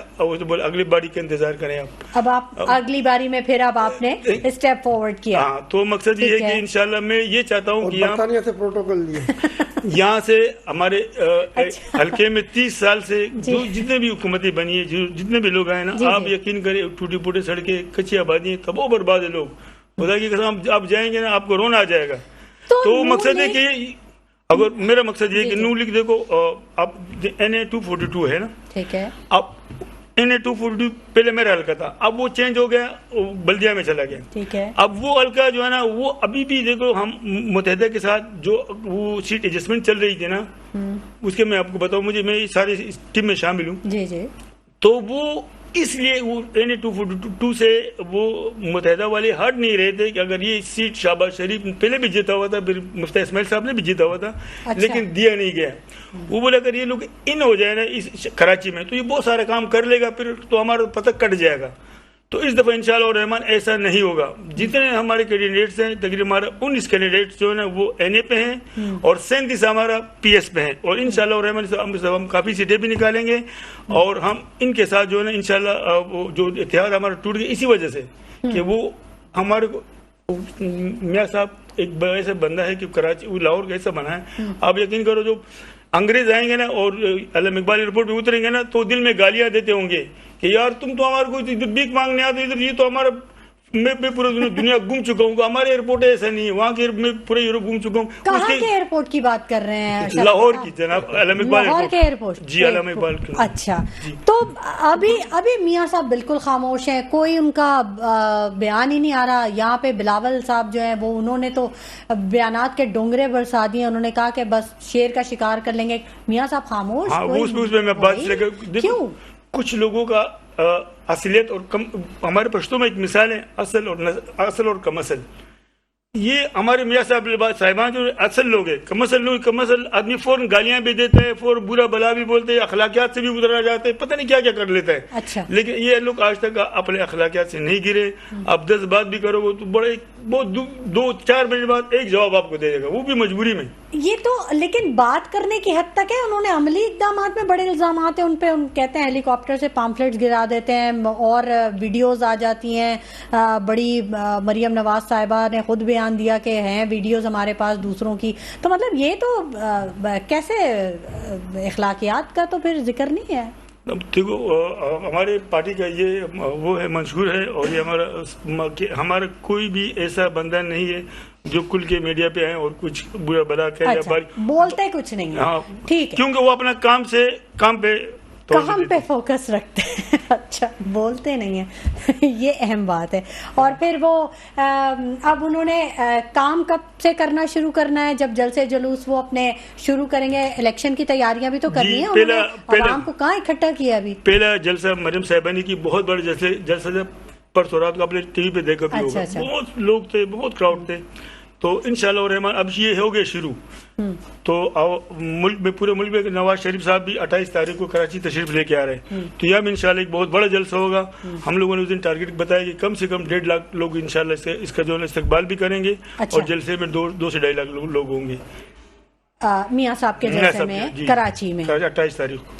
बोले अगली बारी का इंतजार करें आप। अब अगली बारी में फिर अब आपने स्टेप फॉरवर्ड किया। हाँ, तो मकसद ये है कि इंशाल्लाह मैं ये चाहता हूँ कि से प्रोटोकॉल दिए यहाँ से हमारे हल्के में 30 साल से जो जितने भी हुकूमतें बनी है, जितने भी लोग आए ना, आप यकीन करें, टूटी फूटे सड़कें, कच्ची आबादी, तब वो बर्बाद है लोग। खुदा की कसम आप जाएंगे ना, आपको रोना आ जाएगा। तो मकसद है कि अगर मेरा मकसद ये कि नून लीग, देखो आप NA 242 है ना, ठीक है, अब NA 242 पहले मेरा हल्का था, अब वो चेंज हो गया, बल्दिया में चला गया। ठीक है, अब वो हल्का जो है ना, वो अभी भी देखो हम मुतहदा के साथ जो वो सीट एडजस्टमेंट चल रही थी ना, उसके मैं आपको बताऊं, मैं सारी टीम में शामिल हूँ। जी जी, तो वो इसलिए वो NA 242 से वो मुतहदा वाले हट नहीं रहे थे कि अगर ये सीट शहबाज शरीफ पहले भी जीता हुआ था, फिर मुफ्ती इस्माइल साहब ने भी जीता हुआ था। अच्छा, लेकिन दिया नहीं गया। वो बोले अगर ये लोग इन हो जाए ना इस कराची में तो ये बहुत सारा काम कर लेगा, फिर तो हमारा पता कट जाएगा। तो इस दफा इंशाअल्लाह और रहमान ऐसा नहीं होगा। जितने हमारे कैंडिडेट्स हैं, तकरीबन हमारा 19 कैंडिडेट्स जो है ना वो NA पे हैं और 37 हमारा PS पे हैं, और इंशाअल्लाह और रहमान हम काफी सीटें भी निकालेंगे और हम इनके साथ जो है ना इंशाअल्लाह वो जो इत्तेहाद हमारा टूट गया इसी वजह से कि वो हमारे को मियाँ साहब एक ऐसा बंदा है कि कराची वो लाहौर का ऐसा बना है, आप यकीन करो जो अंग्रेज आएंगे ना और अल्लामा इकबाल एयरपोर्ट पे उतरेंगे ना तो दिल में गालियां देते होंगे कि यार तुम तो हमारे को भीख मांगने आते इधर, ये तो हमारा मैं पूरा दुनिया घूम चुका हूँ, हमारे एयरपोर्ट ऐसा नहीं है, वहाँ के मैं पूरे यूरोप घूम चुका हूँ। कहाँ के एयरपोर्ट की बात कर रहे हैं? लाहौर की जनाब, अल्लामा इकबाल लाहौर के एयरपोर्ट। जी, अल्लामा इकबाल। अच्छा, तो अभी मियाँ साहब बिल्कुल खामोश हैं, कोई उनका बयान ही नहीं आ रहा। यहाँ पे बिलावल साहब जो है वो उन्होंने तो बयानात के डोंगरे बरसा दिए, उन्होंने कहा कि बस शेर का शिकार कर लेंगे। मियाँ साहब खामोश, क्यों? कुछ लोगों का असलियत और कम, हमारे पश्तो में एक मिसाल है असल और कम असल। ये हमारे मियाँ साहिबान जो असल लोग हैं, कम असल आदमी फौरन गालियां भी देते हैं, फौरन बुरा भला भी बोलते हैं, अखलाकियात से भी उतरा जाते हैं, पता नहीं क्या क्या कर लेता है। अच्छा, लेकिन ये लोग आज तक अपने अखलाकियात से नहीं गिरे। अब 10 बात भी करोगे तो बड़े बहुत 2-4 मिनट बाद एक जवाब आपको दे देगा, वो भी मजबूरी में। ये तो लेकिन बात करने की हद तक है, उन्होंने अमली इकदाम में बड़े इल्जाम हैं उन पे, उन कहते हैं हेलीकॉप्टर से पम्फलेट्स गिरा देते हैं और वीडियोस आ जाती हैं। बड़ी मरियम नवाज साहिबा ने खुद बयान दिया कि हैं वीडियोस हमारे पास दूसरों की, तो मतलब ये तो कैसे अखलाकियात का तो फिर जिक्र नहीं है। देखो हमारे पार्टी का ये वो है मंशूर है, और ये हमारा कोई भी ऐसा बंदा नहीं है जो खुल के मीडिया पे आए और कुछ बुरा भला कहे। अच्छा, बोलते कुछ नहीं है। हाँ, ठीक है, क्योंकि वो अपना काम पे फोकस रखते हैं। अच्छा, बोलते नहीं है ये अहम बात है। और फिर वो अब उन्होंने काम कब से करना शुरू करना है, जब जलसे जुलूस वो अपने शुरू करेंगे, इलेक्शन की तैयारियां भी तो करनी है, उन्होंने आवाम को कहाँ इकट्ठा किया अभी। पहला जलसा मरियम साहिबानी की बहुत बड़ा जलसा परसों रात को आपने टीवी पे देखा भी होगा। बहुत लोग थे, बहुत क्राउड थे। तो इंशाल्लाह रहमान अब ये हो गया शुरू। तो मुल्क में, पूरे मुल्क में नवाज शरीफ साहब भी 28 तारीख को कराची तशरीफ लेके आ रहे हैं। तो यह इंशाल्लाह एक बहुत बड़ा जलसा होगा। हम लोगों ने उस दिन टारगेट बताया कि कम से कम 1.5 लाख लोग इंशाल्लाह इसका जो है इस्तकबाल भी करेंगे। अच्छा। और जलसे में 2 से 2.5 लाख लोग होंगे मियाँ साहब के जलसे में कराची में 28 तारीख को।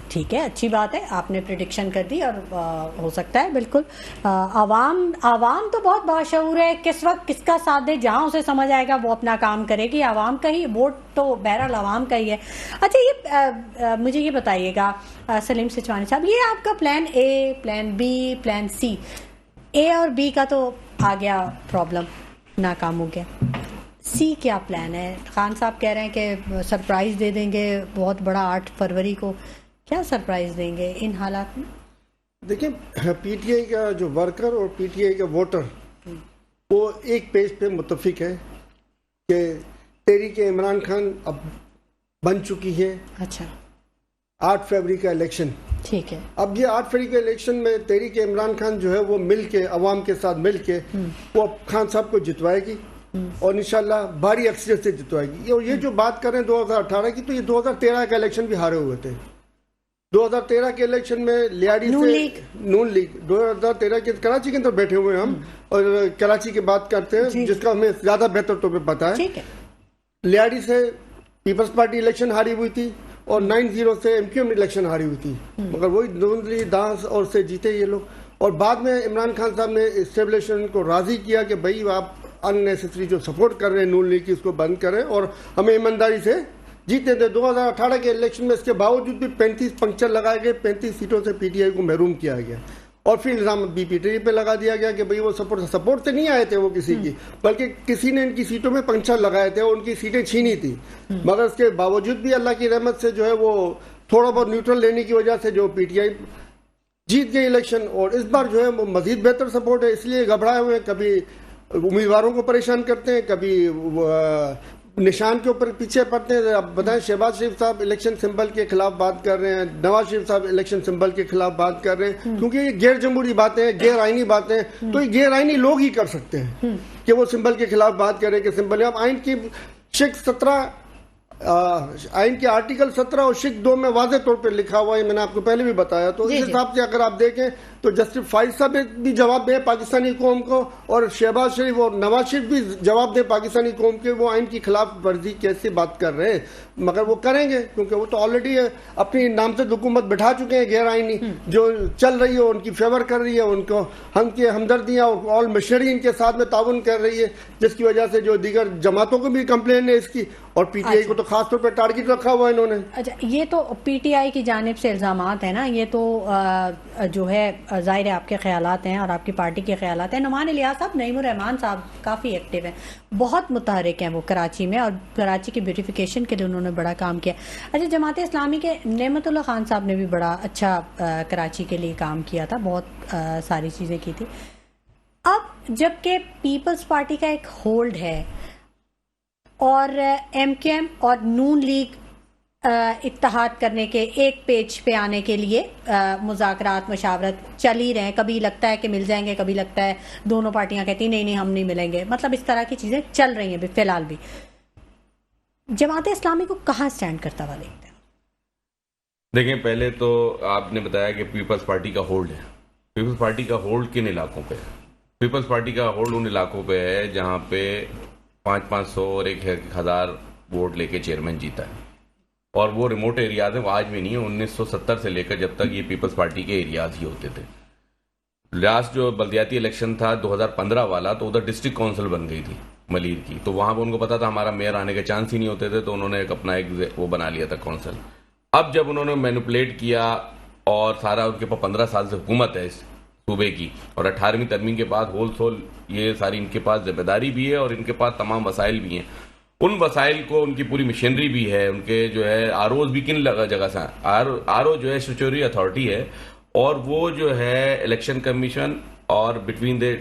ठीक है, अच्छी बात है, आपने प्रेडिक्शन कर दी। और हो सकता है बिल्कुल आवाम तो बहुत बाशऊर है, किस वक्त किसका साथ दे, जहां उसे समझ आएगा वो अपना काम करेगी। आवाम का ही वोट तो बहरहाल आवाम का ही है। अच्छा, ये मुझे ये बताइएगा सलीम सिचवानी साहब, ये आपका plan A, plan B, plan C, A और बी का तो आ गया, प्रॉब्लम नाकाम हो गया, सी क्या प्लान है? खान साहब कह रहे हैं कि सरप्राइज दे देंगे बहुत बड़ा 8 फरवरी को। क्या सरप्राइज देंगे इन हालात में? देखिए, पीटीआई का जो वर्कर और पीटीआई का वोटर वो एक पेज पे मुत्तफिक है कि तहरीक इमरान खान अब बन चुकी है। अच्छा, 8 फरवरी का इलेक्शन, ठीक है। अब ये 8 फरवरी के इलेक्शन में तहरीक इमरान खान जो है वो मिल के, अवाम के साथ मिल के वो अब खान साहब को जितवाएगी और इंशाल्लाह भारी अक्सरियत से जितवाएगी। ये जो बात कर रहे हैं 2018 की, तो ये 2013 का इलेक्शन भी हारे हुए थे। 2013 के इलेक्शन में लियाड़ी से नून लीग 2013 के कराची के अंदर बैठे हुए हैं हम, और कराची की बात करते हैं जिसका हमें ज्यादा बेहतर तौर पे पता है। लियाड़ी से पीपल्स पार्टी इलेक्शन हारी हुई थी और 9-0 से एमक्यूएम इलेक्शन हारी हुई थी, मगर वही नून लीग दांस और से जीते ये लोग। और बाद में इमरान खान साहब ने एस्टेब्लिशमेंट को राजी किया कि भाई आप अननेसेसरी जो सपोर्ट कर रहे हैं नून लीग की, उसको बंद करें और हमें ईमानदारी से जीते थे। 2018 के इलेक्शन में इसके बावजूद भी 35 पंक्चर लगाए गए, 35 सीटों से पीटीआई को महरूम किया गया और फिर इल्जाम बीपीटी पे लगा दिया गया कि भाई वो सपोर्ट से नहीं आए थे वो किसी की, बल्कि किसी ने इनकी सीटों में पंक्चर लगाए थे और उनकी सीटें छीनी थी। मगर इसके बावजूद भी अल्लाह की रहमत से जो है वो थोड़ा बहुत न्यूट्रल लेने की वजह से जो पीटीआई जीत गई इलेक्शन। और इस बार जो है वो मजीद बेहतर सपोर्ट है, इसलिए घबराए हुए, कभी उम्मीदवारों को परेशान करते हैं, कभी निशान के ऊपर पीछे पड़ते हैं। अब बताएं, शहबाज शरीफ साहब इलेक्शन सिंबल के खिलाफ बात कर रहे हैं, नवाज शरीफ साहब इलेक्शन सिंबल के खिलाफ बात कर रहे हैं, क्योंकि ये गैर जमहूरी बातें हैं, गैर आईनी बातें हैं। तो ये गैर आईनी लोग ही कर सकते हैं कि वो सिंबल के खिलाफ बात करें कि सिंबल। अब आइन की शिक 17 आइन के आर्टिकल 17 और शिक 2 में वाज़ेह तौर पर लिखा हुआ है, मैंने आपको पहले भी बताया। तो इस हिसाब से अगर आप देखें तो जस्टिस फाइज साहब भी जवाब दें पाकिस्तानी कौम को, और शहबाज शरीफ और नवाज शरीफ भी जवाब दें पाकिस्तानी कौम के, वो आइन की खिलाफ वर्जी कैसे बात कर रहे हैं। मगर वो करेंगे क्योंकि वो तो ऑलरेडी अपनी नामजद हुकूमत बैठा चुके हैं गैर आइनी, जो चल रही है उनकी फेवर कर रही है, उनको हमदर्दियाँ और ऑल मशीनरी इनके साथ में ताउन कर रही है, जिसकी वजह से जो दीगर जमातों को भी कंप्लेन है इसकी, और पीटीआई को तो खासतौर पर टारगेट रखा हुआ है इन्होंने। अच्छा, ये तो पीटीआई की जानिब से इल्जामात है ना, ये तो जो है जाहिर है आपके ख्यालात हैं और आपकी पार्टी के ख्यालात हैं। नुमान इलियास साहब, नईमुर रहमान साहब काफ़ी एक्टिव हैं, बहुत मुतहरिक हैं वो कराची में, और कराची की ब्यूटिफिकेशन के लिए उन्होंने बड़ा काम किया। अच्छा, जमात इस्लामी के नेमतुल्लाह खान साहब ने भी बड़ा अच्छा कराची के लिए काम किया था, बहुत सारी चीज़ें की थी। अब जबकि पीपल्स पार्टी का एक होल्ड है और एमकेएम और नून लीग इत्तेहाद करने के एक पेज पे आने के लिए मुज़ाकरात मशावरत चल ही रहे हैं, कभी लगता है कि मिल जाएंगे, कभी लगता है दोनों पार्टियां कहती नहीं हम नहीं मिलेंगे, मतलब इस तरह की चीज़ें चल रही हैं फिलहाल भी। जमात इस्लामी को कहाँ स्टैंड करता हुआ देखते हैं? देखें, पहले तो आपने बताया कि पीपल्स पार्टी का होल्ड है। पीपल्स पार्टी का होल्ड किन इलाकों पे है? पीपल्स पार्टी का होल्ड उन इलाकों पे है जहाँ पे 500-500 और 1000 वोट लेके चेयरमैन जीता है, और वो रिमोट एरियाज है, वो आज भी नहीं है। 1970 से लेकर जब तक ये पीपल्स पार्टी के एरियाज ही होते थे। लास्ट जो बल्दियाती इलेक्शन था 2015 वाला, तो उधर डिस्ट्रिक्ट काउंसिल बन गई थी मलीर की, तो वहां पर उनको पता था हमारा मेयर आने के चांस ही नहीं होते थे, तो उन्होंने अपना एक वो बना लिया था काउंसिल। अब जब उन्होंने मैनिपुलेट किया और सारा उनके पास 15 साल से हुकूमत है इस सूबे की, और 18वीं तरमीम के बाद होल सोल ये सारी इनके पास जिम्मेदारी भी है और इनके पास तमाम वसाइल भी हैं। उन वसाइल को, उनकी पूरी मशीनरी भी है, उनके जो है आरओज भी किन जगह से, आरओ जो है स्टैट्यूटरी अथॉरिटी है, और वो जो है इलेक्शन कमीशन और बिटवीन द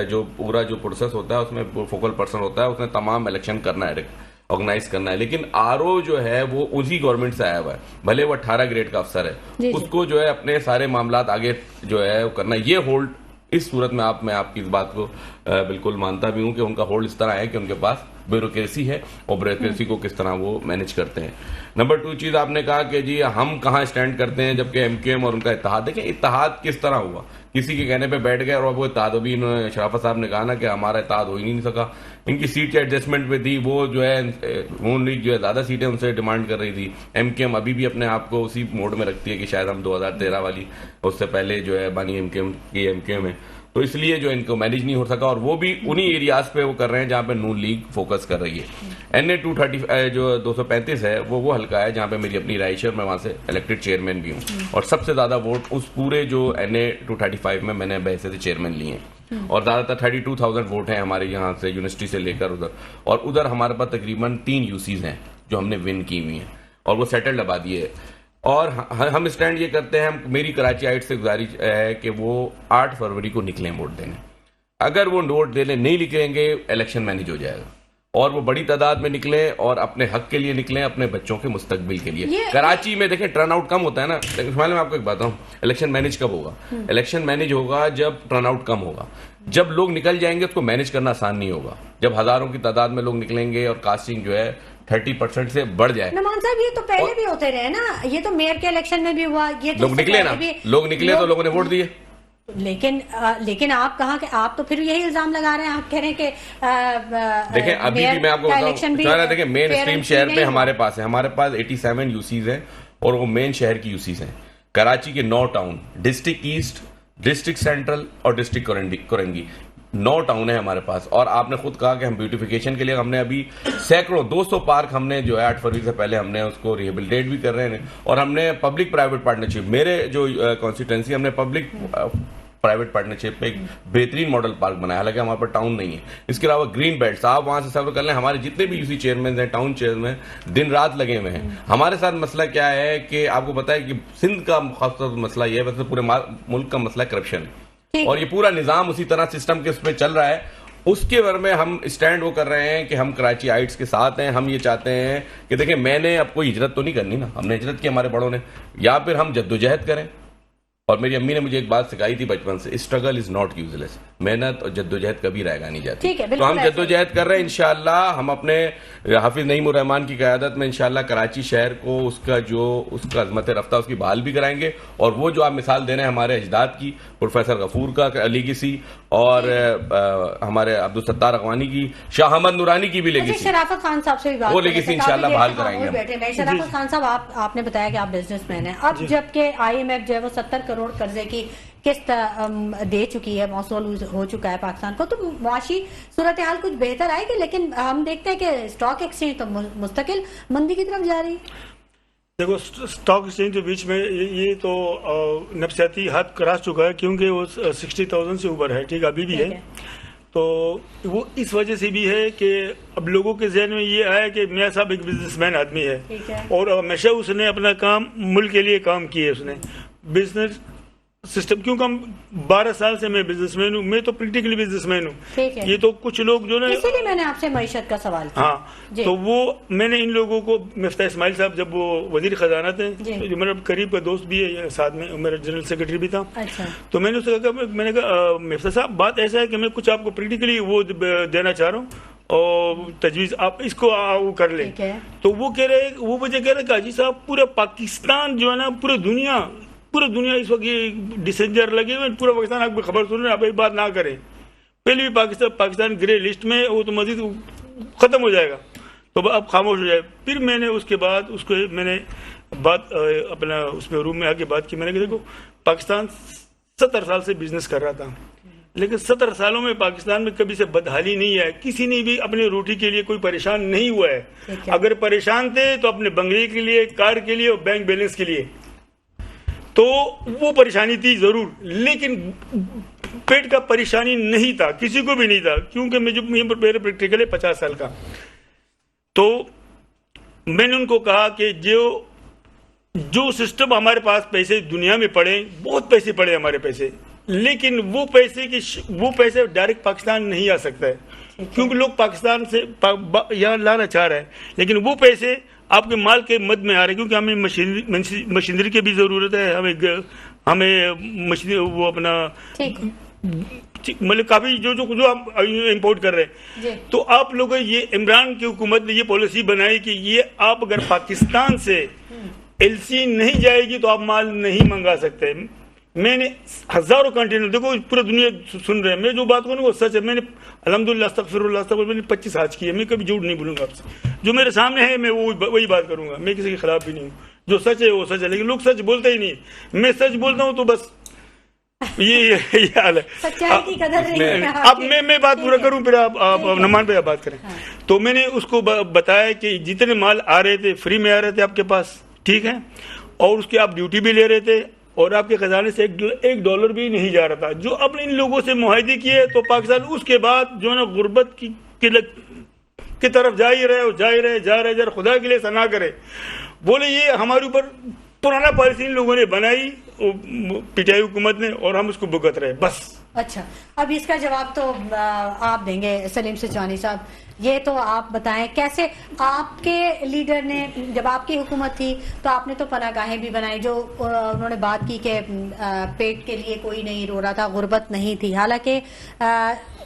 जो पूरा जो प्रोसेस होता है उसमें फोकल पर्सन होता है, उसने तमाम इलेक्शन करना है, ऑर्गेनाइज करना है। लेकिन आरओ जो है वो उसी गवर्नमेंट से आया हुआ है, भले वो 18 ग्रेड का अफसर है, उसको जो है अपने सारे मामलात आगे जो है वो करना है। ये होल्ड इस सूरत में मैं आपकी इस बात को बिल्कुल मानता भी हूं कि उनका होल्ड इस तरह है कि उनके पास ब्यूरोक्रेसी है और ब्यूरोक्रेसी को किस तरह वो मैनेज करते हैं। नंबर 2 चीज आपने कहा कि जी हम कहां स्टैंड करते हैं, जबकि एमक्यूएम और उनका इत्तेहाद, देखिए इत्तेहाद किस तरह हुआ, किसी के कहने पे बैठ गए और वो इत्तेहाद, अभी इन्होंने शराफत साहब ने कहा ना कि हमारा इत्तेहाद हो ही नहीं सका। इनकी सीट के एडजस्टमेंट पे थी, वो जो है नून लीग जो है ज्यादा सीटें उनसे डिमांड कर रही थी। एमक्यूएम अभी भी अपने आप को उसी मोड में रखती है कि शायद हम 2013 वाली, उससे पहले जो है बानी एमक्यूएम है, तो इसलिए जो इनको मैनेज नहीं हो सका, और वो भी उन्हीं एरियाज पे वो कर रहे हैं जहां पे नून लीग फोकस कर रही है। NA 230 जो 235 है वो हल्का है जहां पे मेरी अपनी राइश है और मैं वहां से इलेक्टेड चेयरमैन भी हूं, और सबसे ज्यादा वोट उस पूरे जो NA 235 में मैंने बहसे से चेयरमैन लिए हैं, और ज्यादातर 32,000 वोट हैं हमारे यहाँ से यूनिवर्सिटी से लेकर उधर, और उधर हमारे पास तकरीबन 3 यूसीज हैं जो हमने विन की हुई हैं, और वो सेटल्ड आबादी है। और हम स्टैंड ये करते हैं, मेरी कराची आइट से गुजारिश है कि वो 8 फरवरी को निकलें वोट देने। अगर वो वोट देने नहीं निकलेंगे, इलेक्शन मैनेज हो जाएगा, और वो बड़ी तादाद में निकले और अपने हक के लिए निकले, अपने बच्चों के मुस्तकबिल के लिए। कराची में देखें टर्न आउट कम होता है ना, लेकिन मैं आपको एक बताऊं, इलेक्शन मैनेज कब होगा? इलेक्शन मैनेज होगा जब टर्न आउट कम होगा। जब लोग निकल जाएंगे उसको मैनेज करना आसान नहीं होगा। जब हजारों की तादाद में लोग निकलेंगे और कास्टिंग जो है 30% से बढ़ जाए। नुमान साहब, ये तो पहले भी होते रहे ना, ये तो मेयर के इलेक्शन में भी हुआ, ये तो लोग निकले ना, लोग निकले तो लोगों ने वोट दिए। लेकिन आप कहा कि आप तो फिर यही इल्जाम लगा रहे हैं, आप कह रहे हैं कि देखें अभी भी मैं आपको बताऊं, देखिए मेन स्ट्रीम शहर में हमारे पास 87 यूसीज हैं, और वो मेन शहर की यूसीज हैं। कराची के 9 town, district east, district central और डिस्ट्रिक्ट कोरंगी, 9 टाउन है हमारे पास। और आपने खुद कहा कि हम ब्यूटिफिकेशन के लिए हमने अभी सैकड़ों 200 पार्क हमने जो है 8 फरवरी से पहले हमने उसको रिहेबिलिटेट भी कर रहे हैं, और हमने पब्लिक प्राइवेट पार्टनरशिप, मेरे जो कॉन्स्टिट्यूंसी, हमने पब्लिक प्राइवेट पार्टनरशिप में एक बेहतरीन मॉडल पार्क बनाया, हालांकि हमारे पास टाउन नहीं है। इसके अलावा ग्रीन बेल्ट, आप वहां से सर्व कर लें, हमारे जितने भी यूसी चेयरमैन हैं, टाउन चेयरमैन, दिन रात लगे हुए हैं। हमारे साथ मसला क्या है कि आपको पता है कि सिंध का खास मसला यह है, वैसे पूरे मुल्क का मसला करप्शन है, और ये पूरा निजाम उसी तरह सिस्टम के उसमें चल रहा है। उसके बारे में हम स्टैंड वो कर रहे हैं कि हम कराची आइट्स के साथ हैं। हम ये चाहते हैं कि देखिए, मैंने अब कोई हिजरत तो नहीं करनी ना, हमने हिजरत की, हमारे बड़ों ने, या फिर हम जद्दोजहद करें। और मेरी अम्मी ने मुझे एक बात सिखाई थी बचपन से, स्ट्रगल इज नॉट यूजलेस, मेहनत और जद्दोजहद कभी रहेगा नहीं जाती। तो हम जद्दोजहद कर रहे हैं, इंशाल्लाह हम अपने हाफिज नईमुर रहमान की क़यादत में इंशाल्लाह कराची शहर को उसका अजमत रफ्ता उसकी बहाल भी कराएंगे। और वो जो आप मिसाल दे रहे हैं हमारे अजदाद की, प्रोफेसर गफूर का लीगेसी, और हमारे अब्दुल सत्तार अगवानी की, शाह अहमद नूरानी की भी लीगेसी, शराफत खान साहब से भी बात, वो लीगेसी इंशाल्लाह बहाल कराएंगे। शराफत खान साहब, आपने बताया कि आप बिजनेसमैन हैं, अब जबकि IMF जो है वो 70 करोड़ कर्जे की किस्त दे चुकी है, मौसूल हो चुका है पाकिस्तान को, तो मुआशी सूरत हाल कुछ बेहतर आएगी। लेकिन हम देखते हैं कि स्टॉक एक्सचेंज तो मुस्तकिल मंदी की तरफ जा रही है। देखो, स्टॉक एक्सचेंज के बीच में ये तो नफसियाती हद क्रॉस चुका है, क्योंकि वो 60,000 से ऊपर है, ठीक अभी भी है। तो वो इस वजह से भी है कि अब लोगों के जहन में ये आया कि मियाँ साहब एक बिजनेसमैन आदमी है, और हमेशा उसने अपना काम मुल्क के लिए काम किया, उसने बिजनेस सिस्टम, क्योंकि हम 12 साल से मैं बिजनेसमैन हूँ, मैं तो पॉलिटिकली बिजनेसमैन हूँ। ये तो कुछ लोग जो ना, इसीलिए मैंने आपसे मईशत का सवाल किया। हाँ, तो वो मैंने इन लोगों को, मिफ्ता इस्माइल साहब जब वो वजीर खजाना थे, जो मेरा करीब का दोस्त भी है, साथ में मेरा जनरल सेक्रेटरी भी था। अच्छा। तो मैंने उससे कहा, मैंने कहा मिफ्ता साहब बात ऐसा है कि मैं कुछ आपको पॉलिटिकली वो देना चाह रहा हूँ, और तजवीज आप इसको वो कर ले। तो वो कह रहे, वो मुझे कह रहे कि हाजी साहब पूरा पाकिस्तान जो है ना, पूरी दुनिया इस वक्त ये डिसेंजर लगे हुए, पूरा पाकिस्तान आपको खबर सुन रहे, आप ये बात ना करें। पहले भी पाकिस्तान ग्रे लिस्ट में, वो तो मजीद खत्म हो जाएगा। तो अब खामोश हो जाए। फिर मैंने उसके बाद उसको मैंने बात अपना उसमें रूम में आके बात की। मैंने कहा देखो, पाकिस्तान 70 साल से बिजनेस कर रहा था, लेकिन 70 सालों में पाकिस्तान में कभी से बदहाली नहीं है, किसी ने भी अपने रोटी के लिए कोई परेशान नहीं हुआ है। अगर परेशान थे तो अपने बंगले के लिए, कार के लिए और बैंक बैलेंस के लिए, तो वो परेशानी थी जरूर, लेकिन पेट का परेशानी नहीं था, किसी को भी नहीं था, क्योंकि मेरा प्रैक्टिकल है 50 साल का। तो मैंने उनको कहा कि जो सिस्टम हमारे पास पैसे दुनिया में पड़े, बहुत पैसे पड़े हमारे पैसे, लेकिन वो पैसे डायरेक्ट पाकिस्तान नहीं आ सकता है, क्योंकि लोग पाकिस्तान से यहाँ लाना चाह रहे हैं, लेकिन वो पैसे आपके माल के मद में आ रहे हैं, क्योंकि हमें मशीनरी की भी जरूरत है, हमें मशीनरी वो अपना मतलब काफी जो हम इंपोर्ट कर रहे हैं। तो आप लोगों ये इमरान की हुकूमत ने ये पॉलिसी बनाई कि ये आप अगर पाकिस्तान से एलसी नहीं जाएगी तो आप माल नहीं मंगा सकते। मैंने हजारों कंटेनर, देखो पूरा दुनिया सुन रहे हैं, मैं जो बात करूँ वो सच है। मैंने अल्हम्दुलिल्लाह अस्तगफिरुल्लाह मैंने 25 हज किए, मैं कभी झूठ नहीं बोलूंगा आपसे, जो मेरे सामने है मैं वही बात करूंगा, मैं किसी के खिलाफ भी नहीं हूँ, जो सच है वो सच है, लेकिन लोग सच बोलते ही नहीं, मैं सच बोलता हूँ तो बस ये हाल है। सच्चाई की कदर नहीं है। अब मैं बात पूरा करूं, फिर आप नमान पे आप बात करें। तो मैंने उसको बताया कि जितने माल आ रहे थे फ्री में आ रहे थे आपके पास, ठीक है, और उसकी आप ड्यूटी भी ले रहे थे, और आपके खजाने से $1 भी नहीं जा रहा था। जो अपने इन लोगों से मुआहदे किए तो पाकिस्तान उसके बाद जो है ना गुर्बत की तरफ जा ही रहे, खुदा के लिए सना करे। बोले ये हमारे ऊपर पुराना पॉलिसी इन लोगों ने बनाई पीटीआई हुकूमत ने, और हम उसको भुगत रहे बस। अच्छा, अब इसका जवाब तो आप देंगे सलीम सिचवानी साहब, ये तो आप बताएं कैसे आपके लीडर ने, जब आपकी हुकूमत थी तो आपने तो पनागाहें भी बनाई, जो उन्होंने बात की कि पेट के लिए कोई नहीं रो रहा था, गुर्बत नहीं थी, हालांकि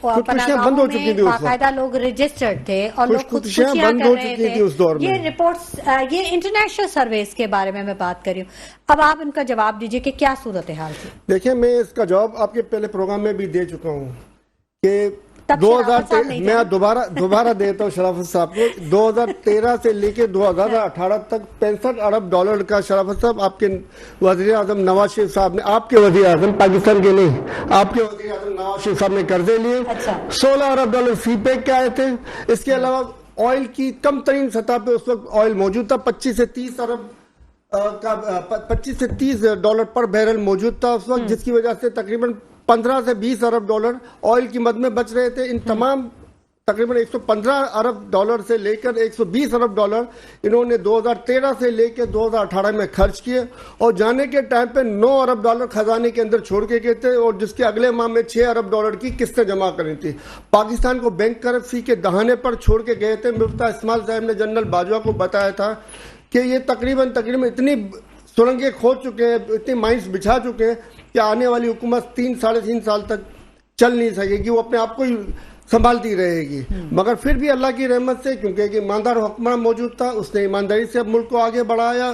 पनागाहों में बाकायदा लोग रजिस्टर्ड थे और लोग खुदकुशियां कर रहे थे। ये रिपोर्ट्स, ये इंटरनेशनल सर्वेस के बारे में मैं बात कर रही हूँ। अब आप इनका जवाब दीजिए कि क्या सूरत हाल थी। देखिए, मैं इसका जवाब आपके पहले प्रोग्राम में भी दे चुका हूँ कि 2013 मैं दोबारा देता हूँ शराफत साहब को। 2013 से लेके 2018 तक $65 अरब का शराफत साहब आपके वजीर आजम नवाज शरीफ साहब ने, आपके वजीर आजम पाकिस्तान के नहीं, आपके वजीर आजम नवाज शरीफ साहब ने कर्जे लिए। $16 अरब फी पे के आए थे। इसके अलावा ऑयल की कम तरीन सतह पे उस वक्त ऑयल मौजूद था, $25 से $30 पर बैरल मौजूद था उस वक्त, जिसकी वजह से तकरीबन $15 से $20 अरब ऑयल की मद में बच रहे थे। इन तमाम तकरीबन $115 अरब से लेकर $120 अरब इन्होंने 2013 से लेकर 2018 में खर्च किए, और जाने के टाइम पे $9 अरब खजाने के अंदर छोड़ के गए थे, और जिसके अगले माह में $6 अरब की किस्तें जमा करनी थी। पाकिस्तान को बैंक करप्सी के दहाने पर छोड़ के गए थे। मुफ्ता इस्माइल साहब ने जनरल बाजवा को बताया था कि ये तकरीबन इतनी सुरंगें खोद चुके हैं, इतनी माइंस बिछा चुके हैं कि आने वाली हुकूमत 3-3.5 साल तक चल नहीं सकेगी, वो अपने आप को ही संभालती रहेगी। मगर फिर भी अल्लाह की रहमत से, क्योंकि एक ईमानदार हुक्मरान मौजूद था, उसने ईमानदारी से अब मुल्क को आगे बढ़ाया,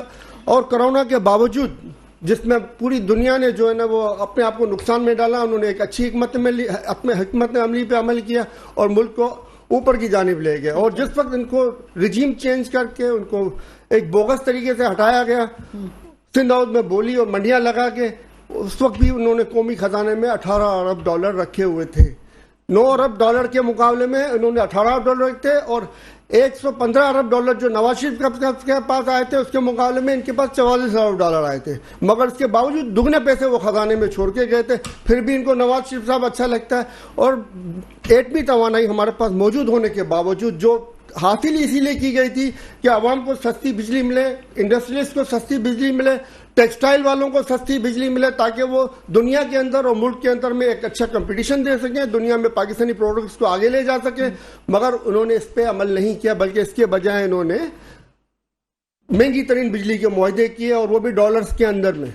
और कोरोना के बावजूद जिसमें पूरी दुनिया ने जो है ना वो अपने आप को नुकसान में डाला, उन्होंने एक अच्छी हिकमत अमली पे अमल किया और मुल्क को ऊपर की जानिब ले गए। और जिस वक्त इनको रिजीम चेंज करके उनको एक बोगस तरीके से हटाया गया, सिंध हाउस में बोली और मंडियां लगा के, उस वक्त भी उन्होंने कौमी खजाने में $18 अरब रखे हुए थे। $9 अरब के मुकाबले में उन्होंने $18 अरब रखे, और $115 अरब जो नवाज शरीफ के पास आए थे उसके मुकाबले में इनके पास $44 अरब आए थे। मगर इसके बावजूद दुगने पैसे वो खजाने में छोड़ के गए थे। फिर भी इनको नवाज शरीफ साहब अच्छा लगता है, और एटमी तवानाई हमारे पास मौजूद होने के बावजूद, जो हासिल इसीलिए की गई थी कि आवाम को सस्ती बिजली मिले, इंडस्ट्रियलिस्ट को सस्ती बिजली मिले, टेक्सटाइल वालों को सस्ती बिजली मिले, ताकि वो दुनिया के अंदर और मुल्क के अंदर में एक अच्छा कंपटीशन दे सकें, दुनिया में पाकिस्तानी प्रोडक्ट्स को आगे ले जा सकें। मगर उन्होंने इस पे अमल नहीं किया, बल्कि इसके बजाय इन्होंने महंगी तरीन बिजली के मुआहदे किए, और वो भी डॉलर्स के अंदर में।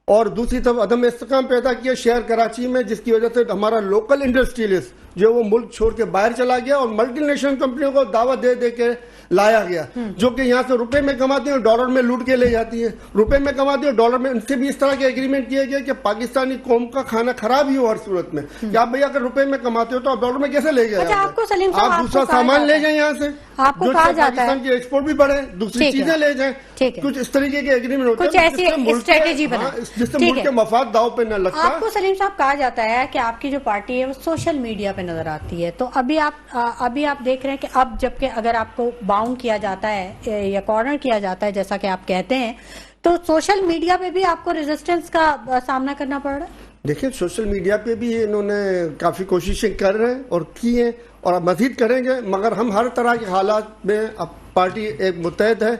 और दूसरी तरफ अदम इस्तेकाम पैदा किया शहर कराची में, जिसकी वजह से हमारा लोकल इंडस्ट्रियलिस्ट जो वो मुल्क छोड़ के बाहर चला गया, और मल्टीनेशनल कंपनियों को दावा दे दे के लाया गया, जो कि यहाँ से रुपए में कमाते हैं डॉलर में लूट के ले जाती है, रुपए में कमाते हैं डॉलर में। इनसे भी इस तरह के एग्रीमेंट किया गया कि पाकिस्तानी कौम का खाना खराब ही हो हर सूरत में, कि आप भैया अगर रुपए में कमाते हो तो आप डॉलर में कैसे ले गए? आपको सलीम साहब, आप दूसरा सामान ले जाए यहाँ से, आपको कहा जाता है पाकिस्तान की एक्सपोर्ट भी बढ़े, दूसरी चीजें ले जाए, कुछ इस तरीके के एग्रीमेंट होते हैं, कुछ ऐसी स्ट्रेटेजी बना जिससे मुल्क के मफाद दाव पे न लगता। आपको सलीम साहब कहा जाता है कि आपकी जो पार्टी है वो सोशल मीडिया पे नजर आती है, तो अभी आप देख रहे हैं कि अब जबकि अगर आपको बाउंड किया जाता है या कॉर्नर किया जाता है जैसा कि आप कहते हैं, तो सोशल मीडिया पे भी आपको रेजिस्टेंस का सामना करना पड़ रहा है। देखिए, सोशल मीडिया पे भी इन्होंने काफी कोशिशें कर रहे हैं और की हैं और अब मजीद करेंगे, मगर हम हर तरह के हालात में अब पार्टी एक मुत्तहद है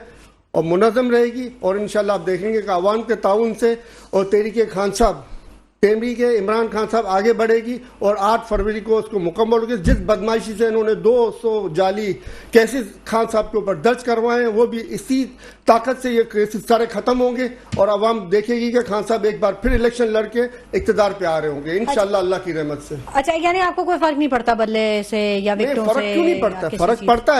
और मुनज़्ज़म रहेगी और इंशाल्लाह आप देखेंगे कि अवाम के ताउन से और तहरीक खान साहब तहरीक इमरान खान साहब आगे बढ़ेगी और 8 फरवरी को उसको मुकम्मल होगी। जिस बदमाशी से इन्होंने 200 जाली केसेस खान साहब के ऊपर दर्ज करवाए हैं, वो भी इसी ताकत से ये केसेस सारे खत्म होंगे और अवाम देखेगी कि खान साहब एक बार फिर इलेक्शन लड़के इख्तिदार पे आ रहे होंगे इंशाल्लाह अल्लाह की रहमत से। अच्छा, यानी आपको कोई फर्क नहीं पड़ता बदले से या विक्टों से? फर्क क्यों नहीं पड़ता? फर्क पड़ता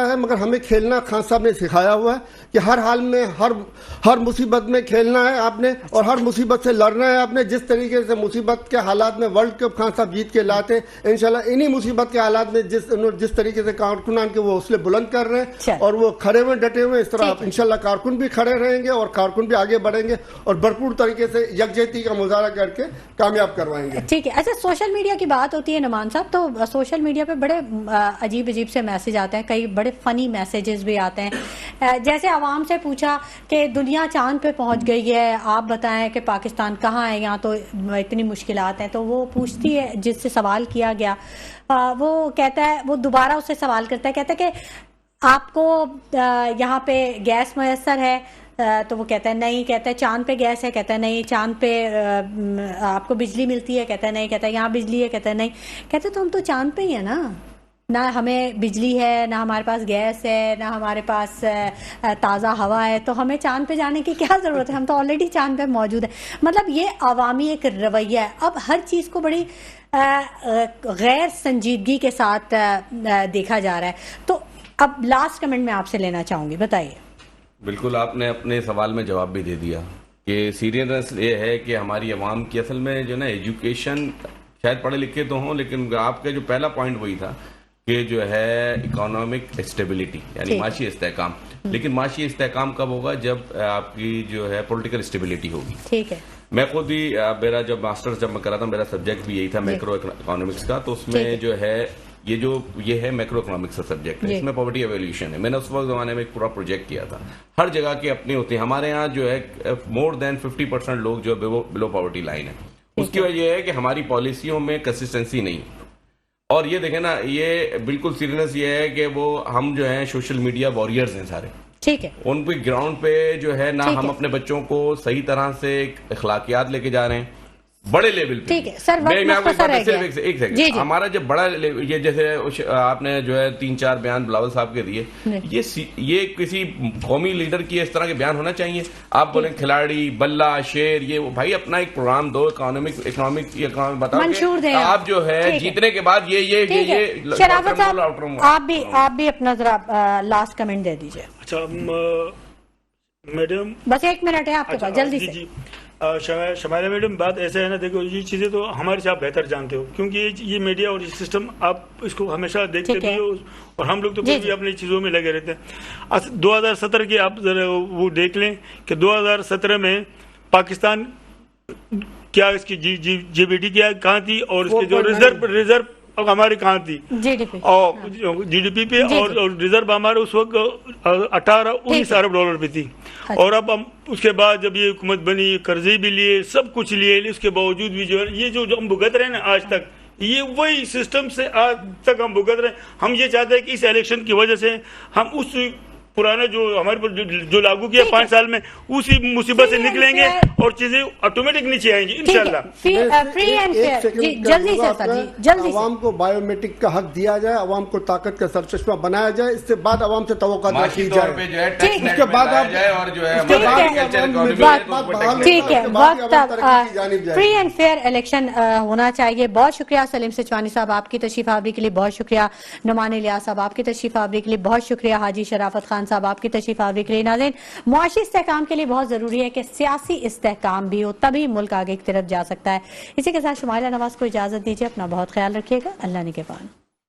है, मगर हमें खेलना खान साहब ने सिखाया हुआ है कि हर हाल में हर मुसीबत में खेलना है आपने और हर मुसीबत से लड़ना है आपने। जिस तरीके से मुसीबत के हालात में वर्ल्ड कप खान साहब जीत के लाते, इंशाल्लाह इन्हीं मुसीबत के हालात में जिस तरीके से कारकुनान के वो हौसले बुलंद कर रहे हैं और वो खड़े हुए डटे हुए, इस तरह इंशाल्लाह कारकुन भी खड़े रहेंगे और कारकुन भी आगे बढ़ेंगे और भरपूर तरीके से यकजहती का मुजाहरा करके कामयाब करवाएंगे। ठीक है। अच्छा, सोशल मीडिया की बात होती है नुमान साहब, तो सोशल मीडिया पे बड़े अजीब से मैसेज आते हैं, कई बड़े फनी मैसेजेस भी आते हैं। जैसे आवाम से पूछा कि दुनिया चांद पे पहुंच गई है, आप बताएं कि पाकिस्तान कहाँ है, यहाँ तो इतनी मुश्किलात हैं। तो वो पूछती है, जिससे सवाल किया गया वो कहता है, वो दोबारा उससे सवाल करता है, कहता है कि आपको यहाँ पे गैस मैसर है? तो वो कहता है नहीं। कहता है चांद पे गैस है? कहता है नहीं। चांद पे आपको बिजली मिलती है? कहता है नहीं। कहता है यहाँ बिजली है? कहता है नहीं। कहते तो हम तो चांद पे ही है ना हमें बिजली है, ना हमारे पास गैस है, ना हमारे पास ताज़ा हवा है, तो हमें चांद पे जाने की क्या ज़रूरत है, हम तो ऑलरेडी चांद पे मौजूद है। मतलब ये अवामी एक रवैया है। अब हर चीज़ को बड़ी गैर संजीदगी के साथ देखा जा रहा है। तो अब लास्ट कमेंट मैं आपसे लेना चाहूँगी, बताइए। बिल्कुल, आपने अपने सवाल में जवाब भी दे दिया कि सीरियसनेस ये है कि हमारी आवाम की असल में जो ना एजुकेशन, शायद पढ़े लिखे तो हों, लेकिन आपका जो पहला पॉइंट वही था कि जो है इकोनॉमिक स्टेबिलिटी यानी माशी इस्तेहकाम। लेकिन माशी इस्तेहकाम कब होगा? जब आपकी जो है पॉलिटिकल स्टेबिलिटी होगी। ठीक है। मैं खुद ही मेरा जब मास्टर्स जब मैं कर रहा था, मेरा सब्जेक्ट भी यही था मैक्रो इकोनॉमिक्स का, तो उसमें जो है ये है मैक्रो इकोनॉमिक्स का सब्जेक्ट है, इसमें पॉवर्टी एवोल्यूशन है। मैंने उस वक्त जमाने में एक पूरा प्रोजेक्ट किया था। हर जगह के अपने होते हैं। हमारे यहाँ जो है मोर देन 50% लोग जो बिलो पॉवर्टी लाइन है। उसकी वजह यह है कि हमारी पॉलिसियों में कंसिस्टेंसी नहीं। और ये देखें ना, ये बिल्कुल सीरियसनेस ये है कि वो हम जो है सोशल मीडिया वॉरियर्स हैं सारे। ठीक है। उन पे ग्राउंड पे जो है ना हम अपने बच्चों को सही तरह से अखलाकियात लेके जा रहे हैं बड़े लेवल पे। ठीक है सर, मैं आपको सिर्फ एक सेकंड, हमारा जब बड़ा ये जैसे आपने जो है 3-4 बयान बिलावल साहब के दिए, ये किसी कौमी लीडर की इस तरह के बयान होना चाहिए। आप बोले खिलाड़ी, बल्ला, शेर, ये भाई अपना एक प्रोग्राम दो, इकोनॉमिक बताओ। आप जो है जीतने के बाद ये शराफत साहब, आप भी अपना जरा लास्ट कमेंट दे दीजिए। अच्छा मैडम, बस 1 मिनट है आपके पास, जल्दी से। शमाइला मैडम, बात ऐसा है ना, देखो ये चीजें तो हमारे से आप बेहतर जानते हो, क्योंकि ये मीडिया और ये सिस्टम आप इसको हमेशा देखते भी हो और हम लोग तो भी अपनी चीजों में लगे रहते हैं। 2017 की आप जरा वो देख लें कि 2017 में पाकिस्तान क्या इसकी जीडीपी क्या कहाँ थी और इसके जो रिजर्व हमारी कहाँ थी और जीडीपी पे और रिजर्व हमारे उस वक्त 18-19 अरब डॉलर पे थी। और अब हम उसके बाद जब ये हुकूमत बनी, कर्जे भी लिए, सब कुछ लिए, उसके बावजूद भी जो है ये जो हम भुगत रहे हैं ना आज तक, ये वही सिस्टम से आज तक हम भुगत रहे हैं। हम ये चाहते हैं कि इस इलेक्शन की वजह से हम पुराना जो हमारे पर जो लागू किया 5 साल में, उसी मुसीबत से निकलेंगे और चीजें ऑटोमेटिक नीचे आएंगी इंशाल्लाह। फ्री एंड फेयर जी, जल्दी से सर जी, जल्दी से। आवाम को बायोमेट्रिक का हक दिया जाए, आवाम को ताकत का सरचश्मा बनाया जाए, इसके बाद आवाम से तवक्को की जाए, उसके बाद आप और जो है ठीक है, वक्त फ्री एंड फेयर इलेक्शन होना चाहिए। बहुत शुक्रिया सलीम सिचवानी साहब आपकी तशरीफ आवरी के लिए, बहुत शुक्रिया नुमान इलियास साहब आपकी तशरीफ आवरी के लिए, बहुत शुक्रिया हाजी शराफत खान साहब आपकी तशरीफ आवरी के लिए। नाज़रीन, मुआशी इस्तेहकाम के लिए बहुत जरूरी है कि सियासी इस्तेहकाम भी हो, तभी मुल्क आगे की तरफ जा सकता है। इसी के साथ शुमाइला नवाज को इजाजत दीजिए, अपना बहुत ख्याल रखिएगा, अल्लाह निगहबान।